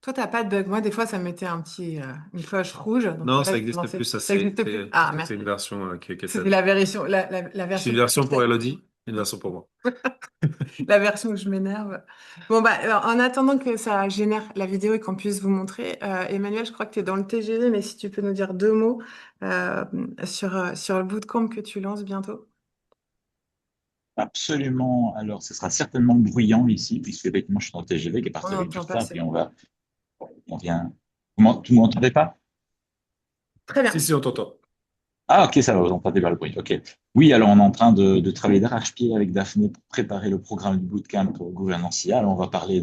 Speaker 2: Toi, t'as pas de bug. Moi, des fois, ça me mettait une cloche rouge. Donc
Speaker 1: Non,
Speaker 2: là,
Speaker 1: ça
Speaker 2: j'ai
Speaker 1: n'existe
Speaker 2: lancé.
Speaker 1: plus. Ça,
Speaker 2: Ça n'existe plus. Ah,
Speaker 1: c'est
Speaker 2: merde.
Speaker 1: une version qui est
Speaker 2: C'était
Speaker 1: celle.
Speaker 2: la version, la
Speaker 1: C'est
Speaker 2: version
Speaker 1: une
Speaker 2: qui
Speaker 1: version pour
Speaker 2: existait.
Speaker 1: Elodie, une version pour moi.
Speaker 2: La version où je m'énerve. Bon, bah, alors, en attendant que ça génère la vidéo et qu'on puisse vous montrer, Emmanuel, je crois que tu es dans le TGV, mais si tu peux nous dire 2 mots sur le bootcamp que tu lances bientôt.
Speaker 7: Absolument. Alors, ce sera certainement bruyant ici, puisque effectivement, je suis dans le TGV qui est
Speaker 2: On
Speaker 7: parti avec du
Speaker 2: n'entend pas,
Speaker 7: retard,
Speaker 2: c'est
Speaker 7: puis
Speaker 2: bon.
Speaker 7: on vient. Comment, tu m'entendais pas?
Speaker 2: Très bien.
Speaker 1: Si, on t'entend.
Speaker 7: Ah, ok, ça va, vous entendez pas le bruit. Ok. Oui, alors on est en train de travailler d'arrache-pied avec Daphné pour préparer le programme du bootcamp pour gouvernance IA. Alors, on va parler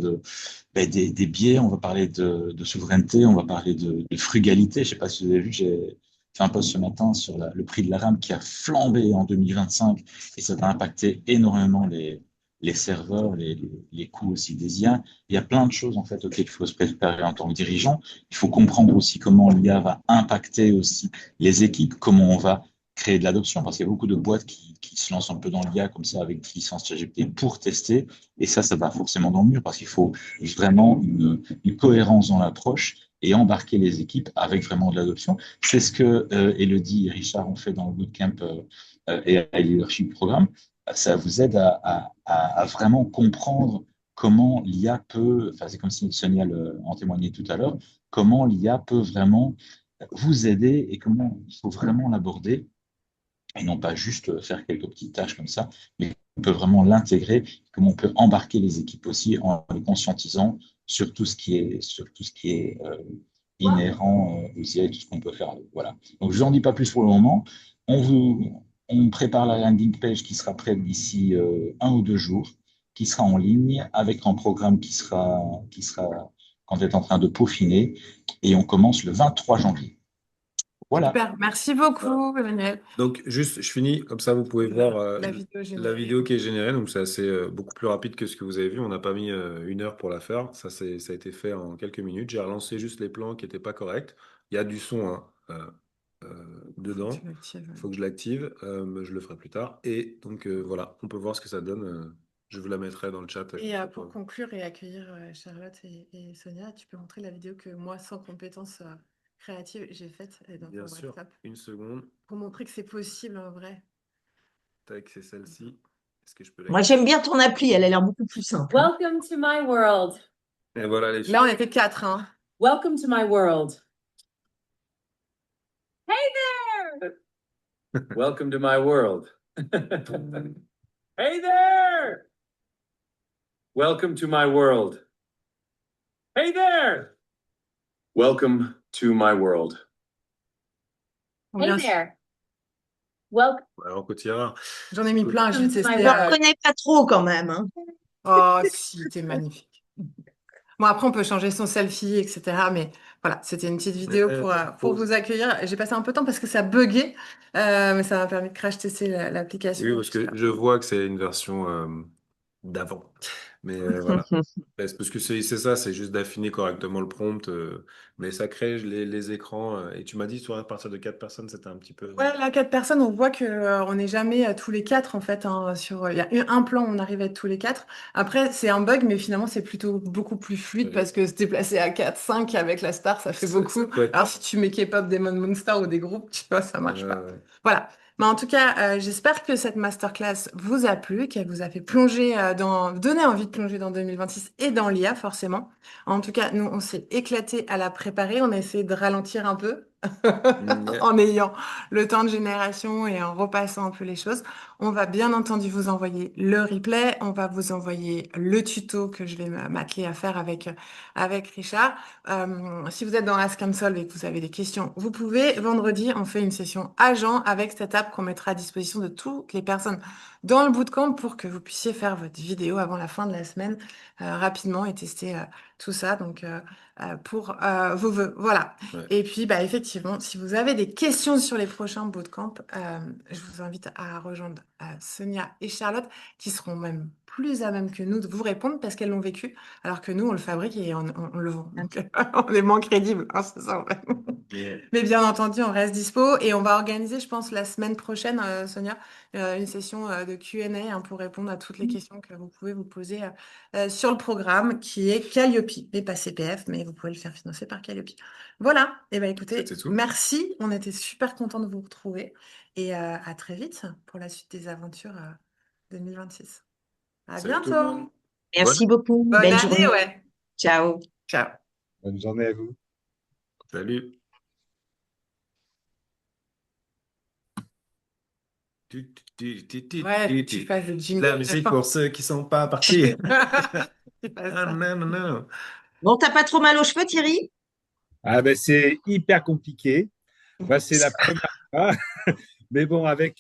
Speaker 7: des biais, on va parler de souveraineté, on va parler de frugalité. Je sais pas si vous avez vu, j'ai fait un post ce matin sur le prix de la RAM qui a flambé en 2025 et ça va impacter énormément les serveurs, les coûts aussi des IA. Il y a plein de choses en fait auxquelles il faut se préparer en tant que dirigeant. Il faut comprendre aussi comment l'IA va impacter aussi les équipes, comment on va créer de l'adoption, parce qu'il y a beaucoup de boîtes qui se lancent un peu dans l'IA comme ça avec des licences ChatGPT pour tester, et ça va forcément dans le mur, parce qu'il faut vraiment une cohérence dans l'approche et embarquer les équipes avec vraiment de l'adoption. C'est ce que Elodie et Richard ont fait dans le bootcamp et à Leadership Programme. Ça vous aide à vraiment comprendre comment l'IA peut, enfin c'est comme si Sonia en témoignait tout à l'heure, comment l'IA peut vraiment vous aider et comment il faut vraiment l'aborder et non pas juste faire quelques petites tâches comme ça, mais on peut vraiment l'intégrer, comment on peut embarquer les équipes aussi en les conscientisant sur tout ce qui est, inhérent aux IA et tout ce qu'on peut faire. Voilà. Donc, je vous en dis pas plus pour le moment. On prépare la landing page qui sera prête d'ici 1 ou 2 jours, qui sera en ligne avec un programme qui sera quand on est en train de peaufiner et on commence le 23 janvier. Voilà.
Speaker 2: Super, merci beaucoup, Emmanuel.
Speaker 1: Donc, juste, je finis, comme ça, vous pouvez voir
Speaker 2: La vidéo
Speaker 1: la
Speaker 2: générée.
Speaker 1: vidéo qui est générée. Donc, c'est assez, beaucoup plus rapide que ce que vous avez vu. On n'a pas mis 1 heure pour la faire. Ça a été fait en quelques minutes. J'ai relancé juste les plans qui n'étaient pas corrects. Il y a du son hein, dedans.
Speaker 2: Tu l'actives.
Speaker 1: Il faut que je l'active. Mais je le ferai plus tard. Et donc, voilà, on peut voir ce que ça donne. Je vous la mettrai dans le chat.
Speaker 2: Et pour conclure et accueillir Charlotte et Sonia, tu peux montrer la vidéo que moi, sans compétences créatives, j'ai faite dans
Speaker 1: Bien
Speaker 2: ton
Speaker 1: sûr,
Speaker 2: WhatsApp
Speaker 1: une seconde.
Speaker 2: pour montrer que c'est possible en vrai.
Speaker 1: Tac, c'est celle-ci. Est-ce que je peux
Speaker 3: Moi, j'aime bien ton appli, elle a l'air beaucoup plus simple.
Speaker 11: Welcome to my world.
Speaker 1: Et voilà les
Speaker 2: Là, on était 4, hein.
Speaker 11: Welcome to my world. Hey there!
Speaker 6: Welcome to my world. Hey there! Welcome to my world. Hey there! Welcome to my world.
Speaker 11: Hey there. Welcome.
Speaker 1: Alors, Cotillard.
Speaker 2: J'en ai mis plein, j'ai testé.
Speaker 3: Je ne reconnais pas trop quand même. Hein.
Speaker 2: Oh, si, t'es magnifique. Bon, après, on peut changer son selfie, etc. Mais voilà, c'était une petite vidéo pour vous accueillir. J'ai passé un peu de temps parce que ça buguait, mais ça m'a permis de crash tester l'application.
Speaker 1: Oui, parce que je vois que c'est une version d'avant. Mais voilà. Parce que c'est ça, c'est juste d'affiner correctement le prompt. Mais ça crée les écrans. Et tu m'as dit, sur à partir de 4 personnes, c'était un petit peu.
Speaker 2: Ouais, là, 4 personnes, on voit que on n'est jamais tous les 4 en fait. Hein, il y a un plan où on arrive à être tous les 4. Après, c'est un bug, mais finalement, c'est plutôt beaucoup plus fluide
Speaker 1: Ouais.
Speaker 2: parce que se déplacer à 4, 5 avec la star, ça fait beaucoup.
Speaker 1: peut être-
Speaker 2: Alors, si tu mets K-pop, Demon Moonstar ou des groupes, tu vois, ça marche pas.
Speaker 1: Ouais.
Speaker 2: Voilà. Mais en tout cas, j'espère que cette masterclass vous a plu, qu'elle vous a fait plonger donner envie de plonger dans 2026 et dans l'IA, forcément. En tout cas, nous, on s'est éclaté à la préparer. On a essayé de ralentir un peu en ayant le temps de génération et en repassant un peu les choses. On va bien entendu vous envoyer le replay. On va vous envoyer le tuto que je vais m'atteler à faire avec Richard. Si vous êtes dans Ask and Solve et que vous avez des questions, vous pouvez. Vendredi, on fait une session agent avec cette app qu'on mettra à disposition de toutes les personnes dans le bootcamp pour que vous puissiez faire votre vidéo avant la fin de la semaine rapidement et tester tout ça. Donc, pour vos vœux. Voilà.
Speaker 1: Ouais.
Speaker 2: Et puis, bah, effectivement, si vous avez des questions sur les prochains bootcamps, je vous invite à rejoindre Sonia et Charlotte, qui seront même plus à même que nous de vous répondre parce qu'elles l'ont vécu, alors que nous, on le fabrique et on le vend. Donc, on est moins crédibles. Hein, c'est ça, en fait. Mais bien entendu, on reste dispo et on va organiser, je pense, la semaine prochaine, Sonia, une session de Q&A pour répondre à toutes les questions que vous pouvez vous poser sur le programme qui est Calliope, mais pas CPF, mais vous pouvez le faire financer par Calliope. Voilà, et ben écoutez,
Speaker 1: C'était tout.
Speaker 2: merci, on était super contents de vous retrouver et à très vite pour la suite des aventures 2026. À
Speaker 1: Salut tout le
Speaker 2: bientôt.
Speaker 1: monde.
Speaker 3: Merci beaucoup.
Speaker 2: Bonne
Speaker 3: Belle
Speaker 2: année,
Speaker 3: journée.
Speaker 2: ouais.
Speaker 3: Ciao.
Speaker 2: Ciao.
Speaker 4: Bonne journée à vous.
Speaker 1: Salut.
Speaker 2: Ouais, tu fasses le jingle.
Speaker 1: La musique pour ceux qui sont pas partis.
Speaker 2: Tu fasses
Speaker 1: Ah,
Speaker 2: ça.
Speaker 1: non.
Speaker 3: Bon, t'as pas trop mal aux cheveux, Thierry?
Speaker 4: Ah ben c'est hyper compliqué. Moi, c'est la première fois. Mais bon, avec